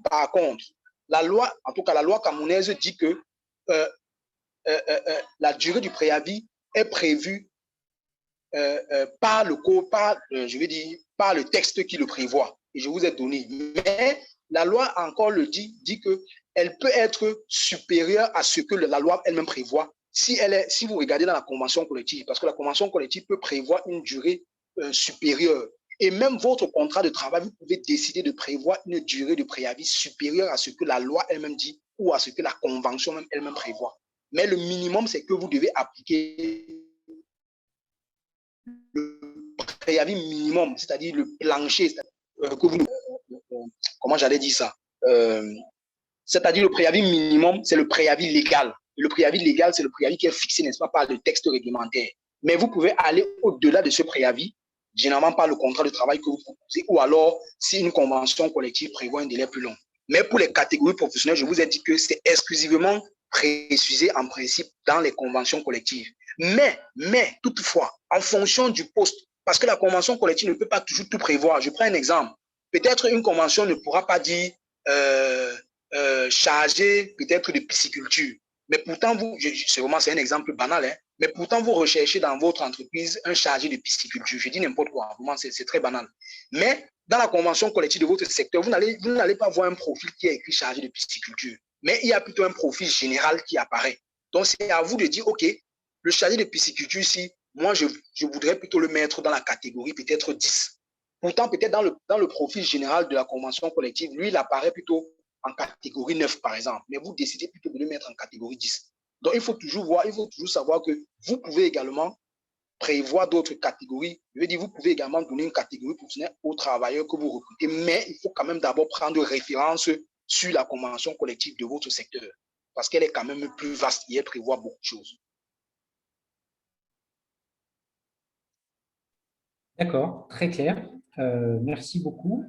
[SPEAKER 2] par contre, la loi, en tout cas la loi camerounaise dit que la durée du préavis est prévue par le texte qui le prévoit. Et je vous ai donné. Mais la loi encore le dit qu'elle peut être supérieure à ce que la loi elle-même prévoit si vous regardez dans la convention collective, parce que la convention collective peut prévoir une durée supérieure. Et même votre contrat de travail, vous pouvez décider de prévoir une durée de préavis supérieure à ce que la loi elle-même dit ou à ce que la convention elle-même prévoit. Mais le minimum, c'est que vous devez appliquer le préavis minimum, c'est-à-dire le plancher, que vous, comment j'allais dire ça, c'est-à-dire le préavis minimum, c'est le préavis légal. Le préavis légal, c'est le préavis qui est fixé, n'est-ce pas, par le texte réglementaire. Mais vous pouvez aller au-delà de ce préavis, généralement par le contrat de travail que vous proposez, ou alors si une convention collective prévoit un délai plus long. Mais pour les catégories professionnelles, je vous ai dit que c'est exclusivement précisé en principe dans les conventions collectives. Mais toutefois, en fonction du poste, parce que la convention collective ne peut pas toujours tout prévoir. Je prends un exemple. Peut-être une convention ne pourra pas dire chargé peut-être de pisciculture. Mais pourtant, c'est un exemple banal, hein, mais pourtant, vous recherchez dans votre entreprise un chargé de pisciculture. Je dis n'importe quoi, vraiment, c'est très banal. Mais dans la convention collective de votre secteur, vous n'allez pas voir un profil qui est écrit chargé de pisciculture, mais il y a plutôt un profil général qui apparaît. Donc, c'est à vous de dire, OK, le chargé de pisciculture, ici, moi, je voudrais plutôt le mettre dans la catégorie peut-être 10. Pourtant, peut-être dans le profil général de la convention collective, lui, il apparaît plutôt en catégorie 9, par exemple, mais vous décidez plutôt de le mettre en catégorie 10. Donc, il faut toujours savoir que vous pouvez également prévoir d'autres catégories. Je veux dire, vous pouvez également donner une catégorie professionnelle aux travailleurs que vous recrutez, mais il faut quand même d'abord prendre référence sur la convention collective de votre secteur, parce qu'elle est quand même plus vaste et elle prévoit beaucoup de choses.
[SPEAKER 1] D'accord, très clair. Merci beaucoup.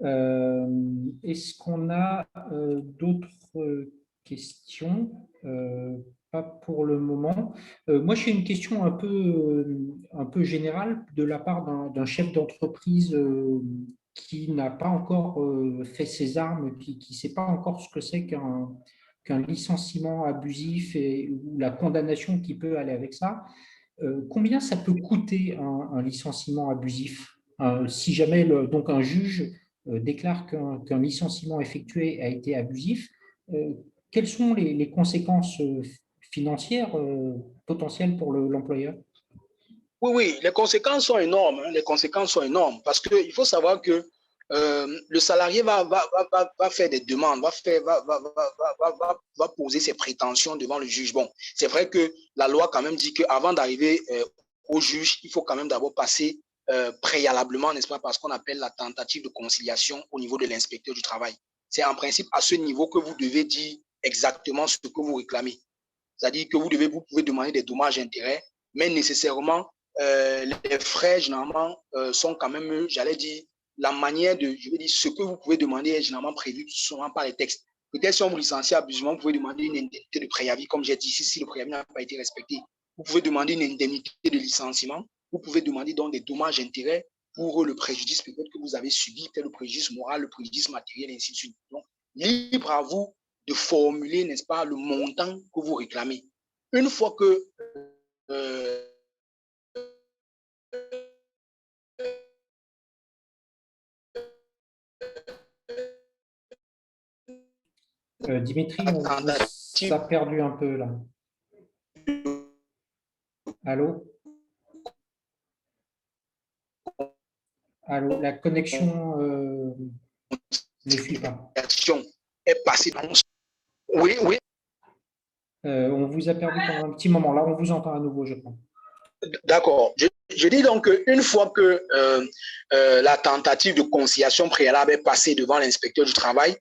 [SPEAKER 1] Est-ce qu'on a d'autres questions? Pas pour le moment. Moi, j'ai une question un peu générale de la part d'un chef d'entreprise qui n'a pas encore fait ses armes, qui ne sait pas encore ce que c'est qu'un licenciement abusif ou la condamnation qui peut aller avec ça. Combien ça peut coûter un licenciement abusif? Si jamais donc un juge déclare qu'un licenciement effectué a été abusif, quelles sont les conséquences financières potentielles pour l'employeur?
[SPEAKER 2] Oui, oui, les conséquences sont énormes. Hein, les conséquences sont énormes parce qu'il faut savoir que le salarié va faire des demandes, va poser ses prétentions devant le juge. Bon, c'est vrai que la loi quand même dit qu'avant d'arriver au juge, il faut quand même d'abord passer préalablement, n'est-ce pas, parce qu'on appelle la tentative de conciliation au niveau de l'inspecteur du travail. C'est en principe à ce niveau que vous devez dire exactement ce que vous réclamez. C'est-à-dire que vous pouvez demander des dommages et intérêts, mais nécessairement, les frais, généralement, sont quand même, j'allais dire, la manière de, je veux dire, ce que vous pouvez demander est généralement prévu souvent par les textes. Peut-être si on vous licencie abusivement, vous pouvez demander une indemnité de préavis, comme j'ai dit ici, si le préavis n'a pas été respecté. Vous pouvez demander une indemnité de licenciement. Vous pouvez demander donc des dommages et intérêts pour le préjudice peut-être que vous avez subi, peut-être le préjudice moral, le préjudice matériel, et ainsi de suite. Donc, libre à vous de formuler, n'est-ce pas, le montant que vous réclamez. Une fois que
[SPEAKER 1] Dimitri, on vous a perdu un peu là. Allô? Allô, la connexion ne suit pas.
[SPEAKER 2] Est passée dans... Oui, oui.
[SPEAKER 1] On vous a perdu pendant un petit moment. Là, on vous entend à nouveau, je crois.
[SPEAKER 2] D'accord. Je dis donc qu'une fois que la tentative de conciliation préalable est passée devant l'inspecteur du travail,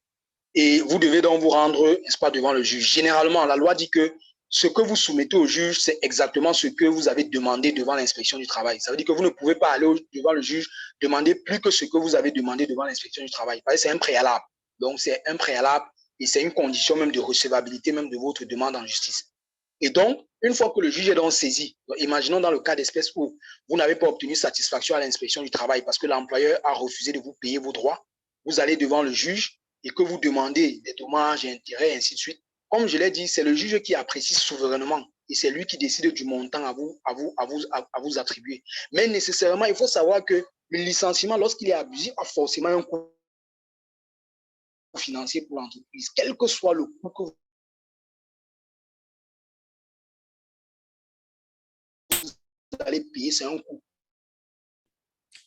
[SPEAKER 2] et vous devez donc vous rendre, n'est-ce pas, devant le juge. Généralement, la loi dit que ce que vous soumettez au juge, c'est exactement ce que vous avez demandé devant l'inspection du travail. Ça veut dire que vous ne pouvez pas aller devant le juge demander plus que ce que vous avez demandé devant l'inspection du travail. C'est un préalable. Donc, c'est un préalable et c'est une condition même de recevabilité même de votre demande en justice. Et donc, une fois que le juge est donc saisi, imaginons dans le cas d'espèce où vous n'avez pas obtenu satisfaction à l'inspection du travail parce que l'employeur a refusé de vous payer vos droits, vous allez devant le juge et que vous demandez des dommages et intérêts, et ainsi de suite. Comme je l'ai dit, c'est le juge qui apprécie souverainement et c'est lui qui décide du montant à vous attribuer. Mais nécessairement, il faut savoir que le licenciement, lorsqu'il est abusif, a forcément un coût financier pour l'entreprise, quel que soit le coût que vous allez payer, c'est un coût.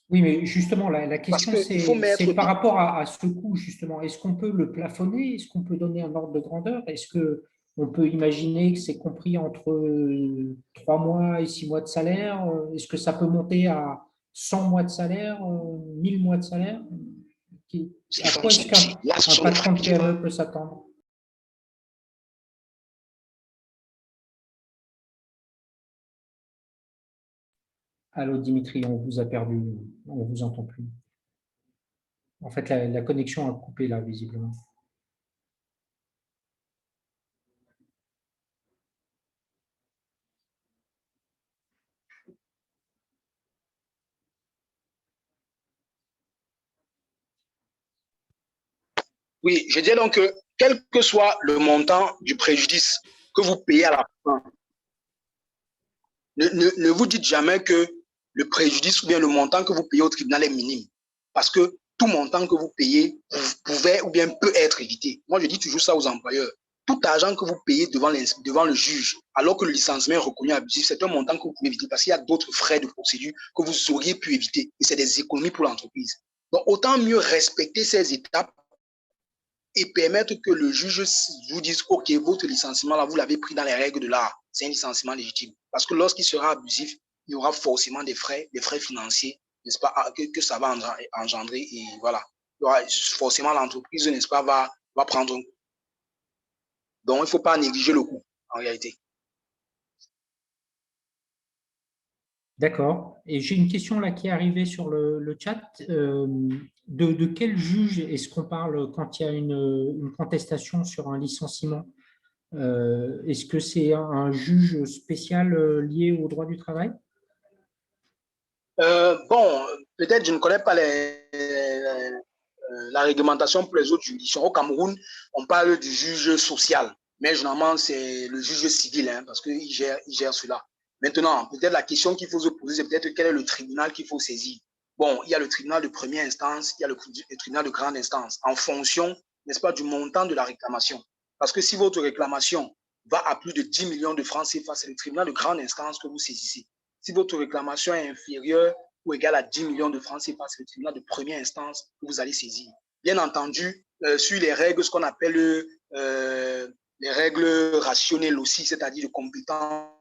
[SPEAKER 1] Oui, mais justement, la question, c'est par rapport à ce coût, justement. Est-ce qu'on peut le plafonner? Est-ce qu'on peut donner un ordre de grandeur? Est-ce qu'on peut imaginer que c'est compris entre 3 mois et 6 mois de salaire? Est-ce que ça peut monter à 100 mois de salaire, 1000 mois de salaire? À quoi est-ce qu'un patron de PME peut s'attendre? Allô, Dimitri, on vous a perdu, on ne vous entend plus. En fait, la connexion a coupé là, visiblement.
[SPEAKER 2] Oui, je dis donc que quel que soit le montant du préjudice que vous payez à la fin, ne vous dites jamais que le préjudice ou bien le montant que vous payez au tribunal est minime. Parce que tout montant que vous payez pouvait ou bien peut être évité. Moi, je dis toujours ça aux employeurs. Tout argent que vous payez devant le juge, alors que le licenciement est reconnu abusif, c'est un montant que vous pouvez éviter parce qu'il y a d'autres frais de procédure que vous auriez pu éviter. Et c'est des économies pour l'entreprise. Donc, autant mieux respecter ces étapes et permettre que le juge vous dise, OK, votre licenciement, là, vous l'avez pris dans les règles de l'art. C'est un licenciement légitime. Parce que lorsqu'il sera abusif, il y aura forcément des frais financiers, n'est-ce pas, que ça va engendrer. Et voilà, il y aura forcément l'entreprise, n'est-ce pas, va prendre un coup. Donc, il ne faut pas négliger le coût, en réalité.
[SPEAKER 1] D'accord. Et j'ai une question là qui est arrivée sur le chat. De quel juge est-ce qu'on parle quand il y a une contestation sur un licenciement? Est-ce que c'est un juge spécial lié au droit du travail?
[SPEAKER 2] Bon, peut-être je ne connais pas la réglementation pour les autres juridictions. Au Cameroun, on parle du juge social, mais généralement, c'est le juge civil, hein, parce qu'il gère cela. Maintenant, peut-être la question qu'il faut se poser, c'est peut-être quel est le tribunal qu'il faut saisir. Bon, il y a le tribunal de première instance, il y a le tribunal de grande instance, en fonction, n'est-ce pas, du montant de la réclamation. Parce que si votre réclamation va à plus de 10 millions de francs CFA, c'est le tribunal de grande instance que vous saisissez. Si votre réclamation est inférieure ou égale à 10 millions de francs CFA, c'est le tribunal de première instance que vous allez saisir. Bien entendu, sur les règles, ce qu'on appelle les règles rationnelles aussi, c'est-à-dire de compétence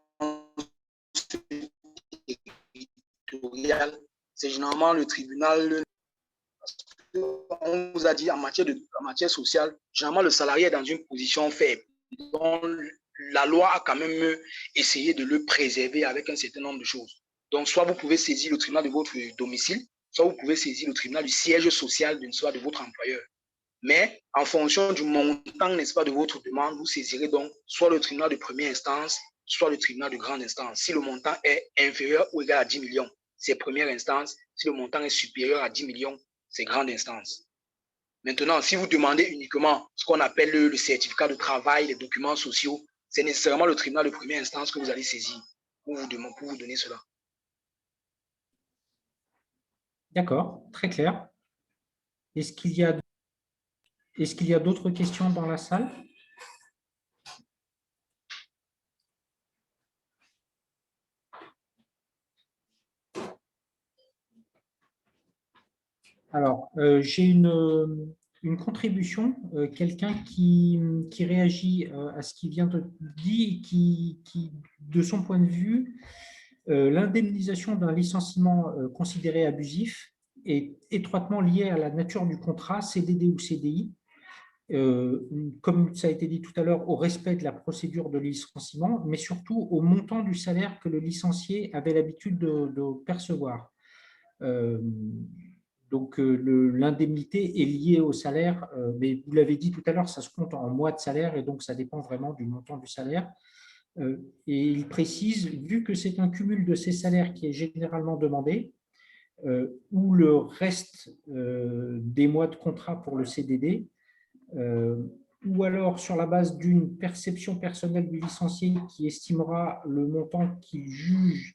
[SPEAKER 2] territoriale, c'est généralement le tribunal. On vous a dit en matière sociale, généralement le salarié est dans une position faible. Donc, la loi a quand même essayé de le préserver avec un certain nombre de choses. Donc, soit vous pouvez saisir le tribunal de votre domicile, soit vous pouvez saisir le tribunal du siège social de votre employeur. Mais en fonction du montant, n'est-ce pas, de votre demande, vous saisirez donc soit le tribunal de première instance, soit le tribunal de grande instance. Si le montant est inférieur ou égal à 10 millions, c'est première instance. Si le montant est supérieur à 10 millions, c'est grande instance. Maintenant, si vous demandez uniquement ce qu'on appelle le certificat de travail, les documents sociaux, c'est nécessairement le tribunal de première instance que vous allez saisir pour vous donner cela.
[SPEAKER 1] D'accord, très clair. Est-ce qu'il y a d'autres questions dans la salle? Alors, j'ai une contribution, quelqu'un qui réagit à ce qui vient de dire, qui, de son point de vue, l'indemnisation d'un licenciement considéré abusif est étroitement liée à la nature du contrat, CDD ou CDI, comme ça a été dit tout à l'heure, au respect de la procédure de licenciement, mais surtout au montant du salaire que le licencié avait l'habitude de percevoir. Donc, l'indemnité est liée au salaire, mais vous l'avez dit tout à l'heure, ça se compte en mois de salaire et donc ça dépend vraiment du montant du salaire. Et il précise, vu que c'est un cumul de ces salaires qui est généralement demandé, ou le reste des mois de contrat pour le CDD, ou alors sur la base d'une perception personnelle du licencié qui estimera le montant qu'il juge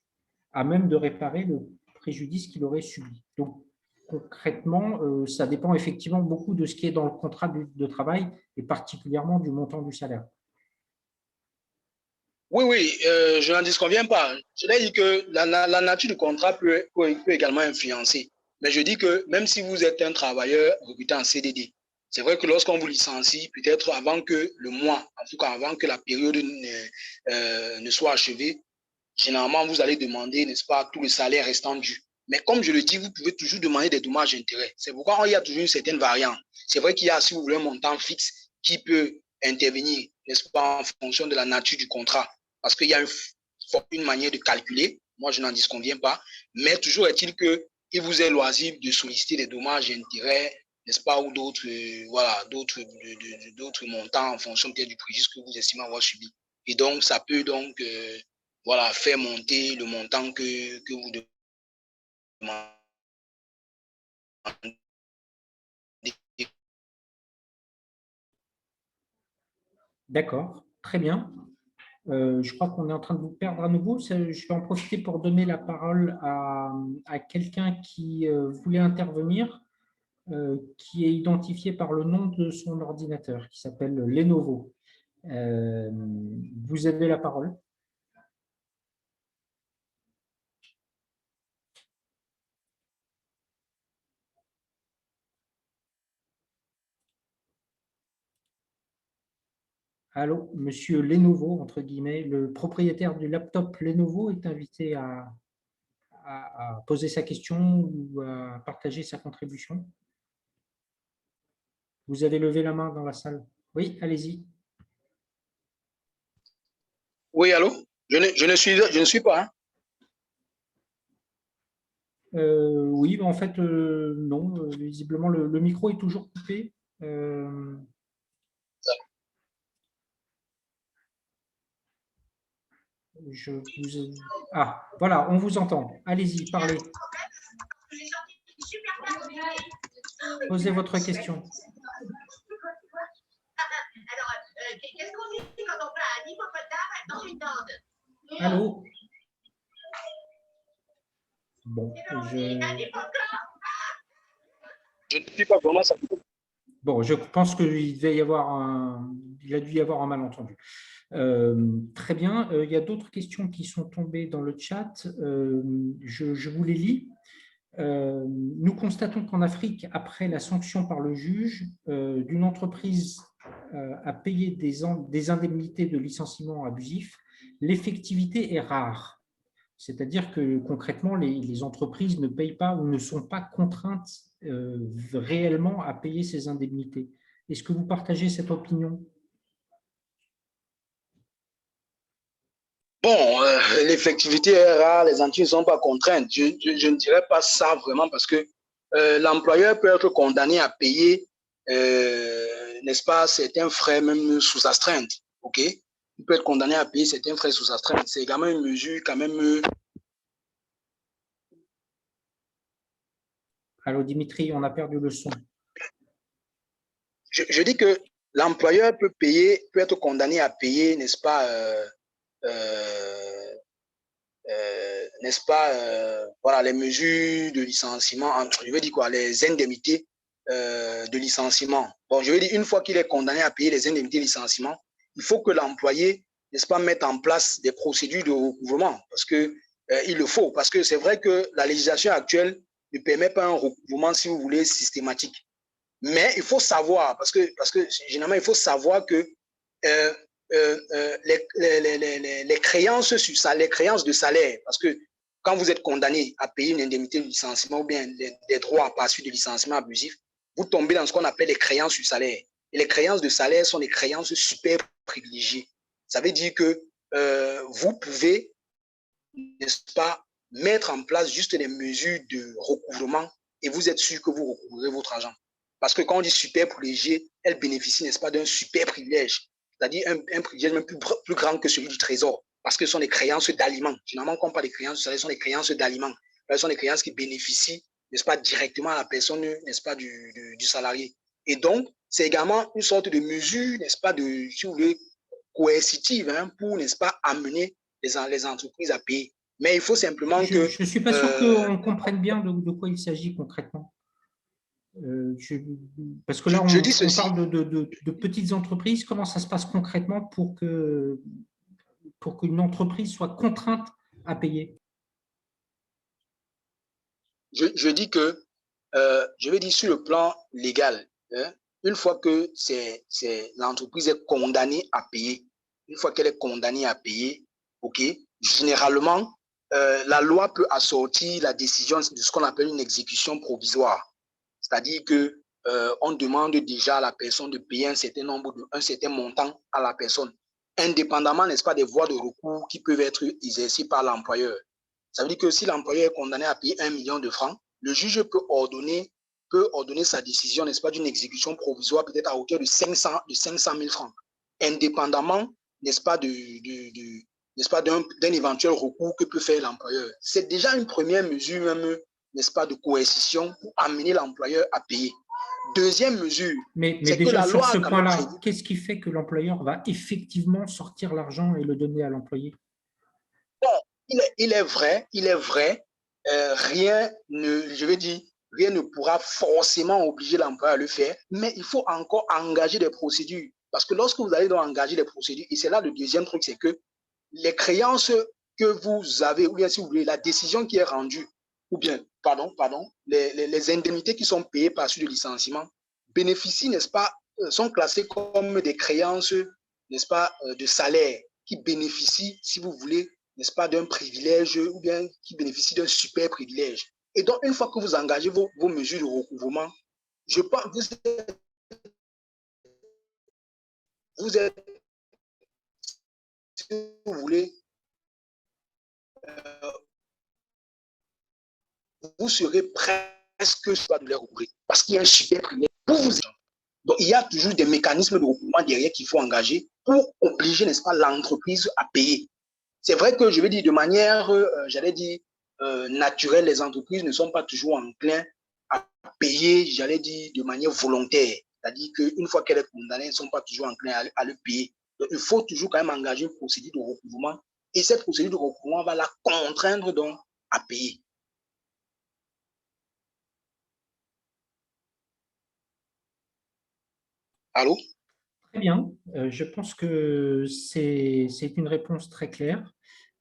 [SPEAKER 1] à même de réparer le préjudice qu'il aurait subi. Donc, concrètement, ça dépend effectivement beaucoup de ce qui est dans le contrat de travail et particulièrement du montant du salaire.
[SPEAKER 2] Oui, oui, je n'en disconviens pas. Je l'ai dit que la nature du contrat peut également influencer. Mais je dis que même si vous êtes un travailleur recruté en CDD, c'est vrai que lorsqu'on vous licencie, peut-être avant que le mois, en tout cas avant que la période ne soit achevée, généralement, vous allez demander, n'est-ce pas, tout le salaire restant dû. Mais comme je le dis, vous pouvez toujours demander des dommages et intérêts. C'est pourquoi il y a toujours une certaine variante. C'est vrai qu'il y a, si vous voulez, un montant fixe qui peut intervenir, n'est-ce pas, en fonction de la nature du contrat. Parce qu'il y a une manière de calculer. Moi, je n'en disconviens pas. Mais toujours est-il qu'il vous est loisible de solliciter des dommages et intérêts, n'est-ce pas, ou d'autres voilà, d'autres montants en fonction peut-être du préjudice que vous estimez avoir subi. Et donc, ça peut donc voilà, faire monter le montant que vous demandez.
[SPEAKER 1] D'accord, très bien. Je crois qu'on est en train de vous perdre à nouveau. Je vais en profiter pour donner la parole à quelqu'un qui voulait intervenir, qui est identifié par le nom de son ordinateur, qui s'appelle Lenovo. Vous avez la parole. Allô, monsieur Lenovo, entre guillemets, le propriétaire du laptop Lenovo est invité à poser sa question ou à partager sa contribution. Vous avez levé la main dans la salle. Oui, allez-y.
[SPEAKER 2] Oui, allô? Je ne suis pas. Hein.
[SPEAKER 1] Oui, en fait, non. Visiblement, le micro est toujours coupé. Ah, voilà, on vous entend. Allez-y, parlez. Posez votre question.
[SPEAKER 3] Alors, qu'est-ce qu'on dit quand on plaint un hippopotame dans une tente?
[SPEAKER 1] Allô? Bon,
[SPEAKER 2] Je ne suis pas vraiment ça.
[SPEAKER 1] Bon, je pense qu'il devait y avoir il a dû y avoir un malentendu. Très bien. Il y a d'autres questions qui sont tombées dans le chat. Je vous les lis. Nous constatons qu'en Afrique, après la sanction par le juge d'une entreprise à payer des indemnités de licenciement abusif, l'effectivité est rare. C'est-à-dire que concrètement, les entreprises ne payent pas ou ne sont pas contraintes réellement à payer ces indemnités. Est-ce que vous partagez cette opinion?
[SPEAKER 2] Bon, l'effectivité est rare, les entités ne sont pas contraintes. Je ne dirais pas ça vraiment parce que l'employeur peut être condamné à payer, n'est-ce pas, certains frais même sous astreinte. OK? Il peut être condamné à payer certains frais sous astreinte. C'est également une mesure quand même.
[SPEAKER 1] Allô, Dimitri, on a perdu le son.
[SPEAKER 2] Je dis que l'employeur peut être condamné à payer, n'est-ce pas, n'est-ce pas, voilà, les mesures de licenciement, je veux dire quoi, les indemnités de licenciement. Bon, je veux dire, une fois qu'il est condamné à payer les indemnités de licenciement, il faut que l'employé, n'est-ce pas, mette en place des procédures de recouvrement, parce que il le faut, parce que c'est vrai que la législation actuelle ne permet pas un recouvrement, si vous voulez, systématique. Mais il faut savoir, parce que généralement, il faut savoir que les créances sur ça, les créances de salaire, parce que quand vous êtes condamné à payer une indemnité de licenciement ou bien des droits par suite de licenciement abusif, vous tombez dans ce qu'on appelle les créances sur salaire. Et les créances de salaire sont des créances super privilégiées. Ça veut dire que vous pouvez, n'est-ce pas, mettre en place juste des mesures de recouvrement et vous êtes sûr que vous recouvrez votre argent. Parce que quand on dit super privilégié, elle bénéficie, n'est-ce pas, d'un super privilège. C'est-à-dire un privilège même plus grand que celui du trésor. Parce que ce sont des créances d'aliments. Généralement, quand on parle des créances, ce sont des créances d'aliments. Ce sont des créances qui bénéficient, n'est-ce pas, directement à la personne, n'est-ce pas, du salarié. Et donc, c'est également une sorte de mesure, n'est-ce pas, de, si vous voulez, coercitive, hein, pour, n'est-ce pas, amener les entreprises à payer. Mais il faut simplement que…
[SPEAKER 1] Je ne suis pas sûr qu'on comprenne bien de quoi il s'agit concrètement. Parce que là, on parle de petites entreprises. Comment ça se passe concrètement pour qu'une entreprise soit contrainte à payer?
[SPEAKER 2] Je dis que, je vais dire sur le plan légal, hein, une fois que l'entreprise est condamnée à payer, une fois qu'elle est condamnée à payer, ok, généralement, la loi peut assortir la décision de ce qu'on appelle une exécution provisoire. C'est-à-dire que on demande déjà à la personne de payer un certain montant à la personne, indépendamment, n'est-ce pas, des voies de recours qui peuvent être exercées par l'employeur. Ça veut dire que si l'employeur est condamné à payer 1 million de francs, le juge peut ordonner sa décision, n'est-ce pas, d'une exécution provisoire peut-être à hauteur de 500 000 francs, indépendamment, n'est-ce pas, n'est-ce pas, d'un éventuel recours que peut faire l'employeur. C'est déjà une première mesure même, n'est-ce pas, de coercition pour amener l'employeur à payer. Deuxième mesure,
[SPEAKER 1] mais déjà sur ce point-là, qu'est-ce qui fait que l'employeur va effectivement sortir l'argent et le donner à l'employé?
[SPEAKER 2] Bon, il est vrai, rien ne pourra forcément obliger l'employeur à le faire, mais il faut encore engager des procédures. Parce que lorsque vous allez donc engager des procédures, et c'est là le deuxième truc, c'est que les créances que vous avez, ou bien si vous voulez, la décision qui est rendue, ou bien, les indemnités qui sont payées par suite de licenciement, bénéficient, n'est-ce pas, sont classées comme des créances, n'est-ce pas, de salaire, qui bénéficient, si vous voulez, n'est-ce pas, d'un privilège ou bien qui bénéficient d'un super privilège. Et donc, une fois que vous engagez vos mesures de recouvrement, je pense que vous êtes, si vous voulez, vous serez presque soit de les recouvrir parce qu'il y a un super privilège pour vous. Donc, il y a toujours des mécanismes de recouvrement derrière qu'il faut engager pour obliger, n'est-ce pas, l'entreprise à payer. C'est vrai que je vais dire de manière, j'allais dire, naturelle, les entreprises ne sont pas toujours enclins à payer, j'allais dire, de manière volontaire. C'est-à-dire qu'une fois qu'elle est condamnée, elles ne sont pas toujours enclins à le payer. Donc, il faut toujours quand même engager une procédure de recouvrement et cette procédure de recouvrement va la contraindre donc à payer. Allô?
[SPEAKER 1] Très bien. Je pense que c'est une réponse très claire.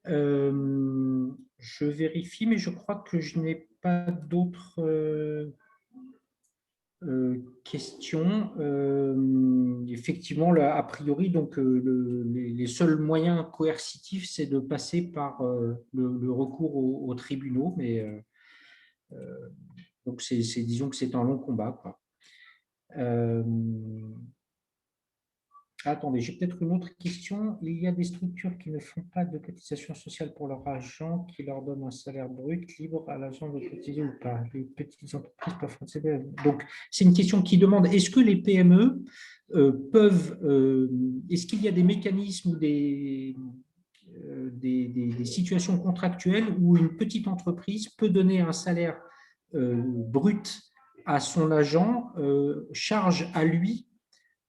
[SPEAKER 1] Je vérifie, mais je crois que je n'ai pas d'autres questions. Effectivement, là, a priori, donc, les seuls moyens coercitifs, c'est de passer par le recours aux tribunaux, mais donc disons que c'est un long combat, quoi. Attendez, j'ai peut-être une autre question. Il y a des structures qui ne font pas de cotisation sociale pour leurs agents, qui leur donnent un salaire brut libre à l'agent de cotiser ou pas. Les petites entreprises peuvent fonctionner. Donc, c'est une question qui demande, est-ce que les PME peuvent, est-ce qu'il y a des mécanismes ou des situations contractuelles où une petite entreprise peut donner un salaire brut à son agent, charge à lui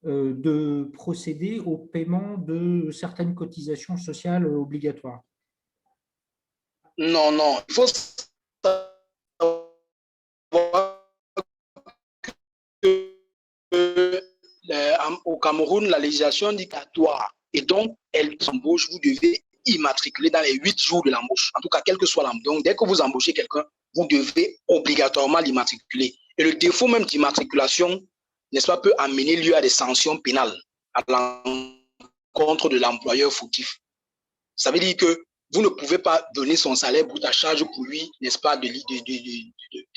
[SPEAKER 1] de procéder au paiement de certaines cotisations sociales obligatoires?
[SPEAKER 2] Non, non. Il faut savoir que au Cameroun, la législation dit qu'atoire et donc, elle embauche, vous devez immatriculer dans les 8 jours de l'embauche. En tout cas, quel que soit l'embauche. Donc, dès que vous embauchez quelqu'un, vous devez obligatoirement l'immatriculer. Et le défaut même d'immatriculation, n'est-ce pas, peut amener lieu à des sanctions pénales à l'encontre de l'employeur fautif. Ça veut dire que vous ne pouvez pas donner son salaire brut à charge pour lui, n'est-ce pas, de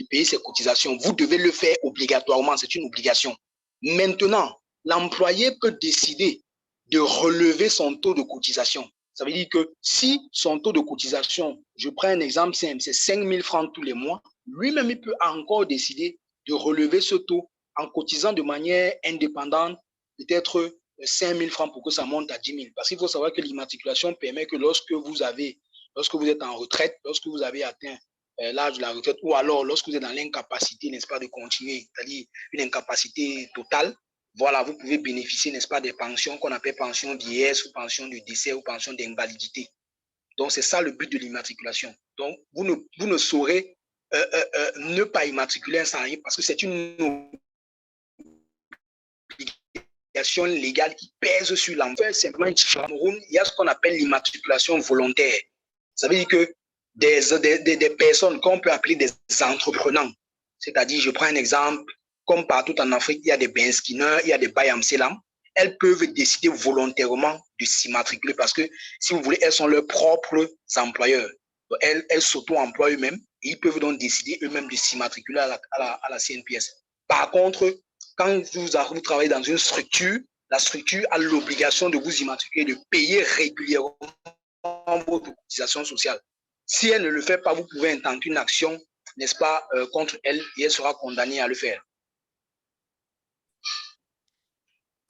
[SPEAKER 2] payer ses cotisations. Vous devez le faire obligatoirement, c'est une obligation. Maintenant, l'employé peut décider de relever son taux de cotisation. Ça veut dire que si son taux de cotisation, je prends un exemple simple, c'est 5 000 francs tous les mois, lui-même, il peut encore décider de relever ce taux en cotisant de manière indépendante, peut-être 5 000 francs pour que ça monte à 10 000. Parce qu'il faut savoir que l'immatriculation permet que lorsque vous êtes en retraite, lorsque vous avez atteint l'âge de la retraite, ou alors lorsque vous êtes dans l'incapacité, n'est-ce pas, de continuer, c'est-à-dire une incapacité totale, voilà, vous pouvez bénéficier, n'est-ce pas, des pensions qu'on appelle pension vieillesse ou pension de décès ou pension d'invalidité. Donc, c'est ça le but de l'immatriculation. Donc, vous ne saurez ne pas immatriculer un salarié parce que c'est une obligation légale qui pèse sur l'employeur. Simplement, au Cameroun, il y a ce qu'on appelle l'immatriculation volontaire. Ça veut dire que des personnes qu'on peut appeler des entreprenants, c'est-à-dire, je prends un exemple, comme partout en Afrique, il y a des benskinners, il y a des bayamselam, elles peuvent décider volontairement de s'immatriculer parce que, si vous voulez, elles sont leurs propres employeurs. Donc, elles s'auto-emploient eux-mêmes et ils peuvent donc décider eux-mêmes de s'immatriculer à la CNPS. Par contre, quand vous travaillez dans une structure, la structure a l'obligation de vous immatriculer, de payer régulièrement votre cotisation sociale. Si elle ne le fait pas, vous pouvez intenter une action, n'est-ce pas, contre elle et elle sera condamnée à le faire.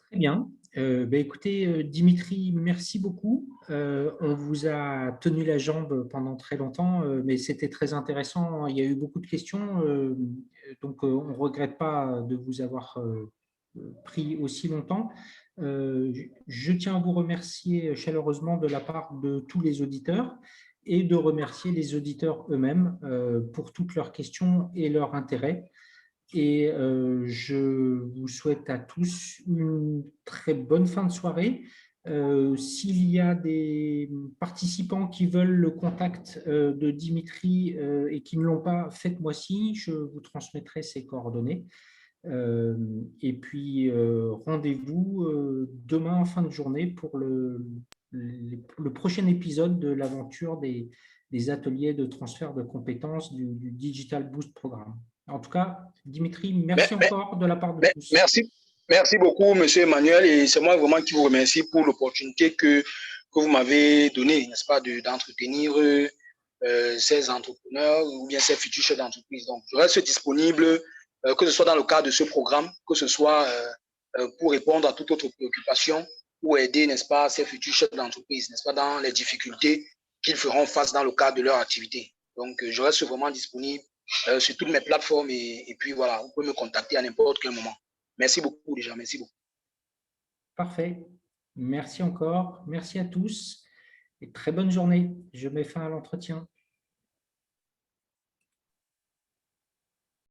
[SPEAKER 1] Très bien. Écoutez, Dimitri, merci beaucoup. On vous a tenu la jambe pendant très longtemps, mais c'était très intéressant. Il y a eu beaucoup de questions, donc on ne regrette pas de vous avoir pris aussi longtemps. Je tiens à vous remercier chaleureusement de la part de tous les auditeurs et de remercier les auditeurs eux-mêmes pour toutes leurs questions et leur intérêt. Et je vous souhaite à tous une très bonne fin de soirée. S'il y a des participants qui veulent le contact de Dimitri et qui ne l'ont pas, faites-moi signe, je vous transmettrai ses coordonnées. Et puis, rendez-vous demain en fin de journée pour le prochain épisode de l'aventure des ateliers de transfert de compétences du Digital Boost Programme. En tout cas, Dimitri, merci encore de la part de tous.
[SPEAKER 2] Merci beaucoup, Monsieur Emmanuel, et c'est moi vraiment qui vous remercie pour l'opportunité que vous m'avez donnée, n'est-ce pas, d'entretenir ces entrepreneurs ou bien ces futurs chefs d'entreprise. Donc, je reste disponible, que ce soit dans le cadre de ce programme, que ce soit pour répondre à toute autre préoccupation ou aider, n'est-ce pas, ces futurs chefs d'entreprise, n'est-ce pas, dans les difficultés qu'ils feront face dans le cadre de leur activité. Donc, je reste vraiment disponible sur toutes mes plateformes et puis voilà, vous pouvez me contacter à n'importe quel moment. Merci beaucoup déjà, merci beaucoup.
[SPEAKER 1] Parfait. Merci encore. Merci à tous et très bonne journée. Je mets fin à l'entretien.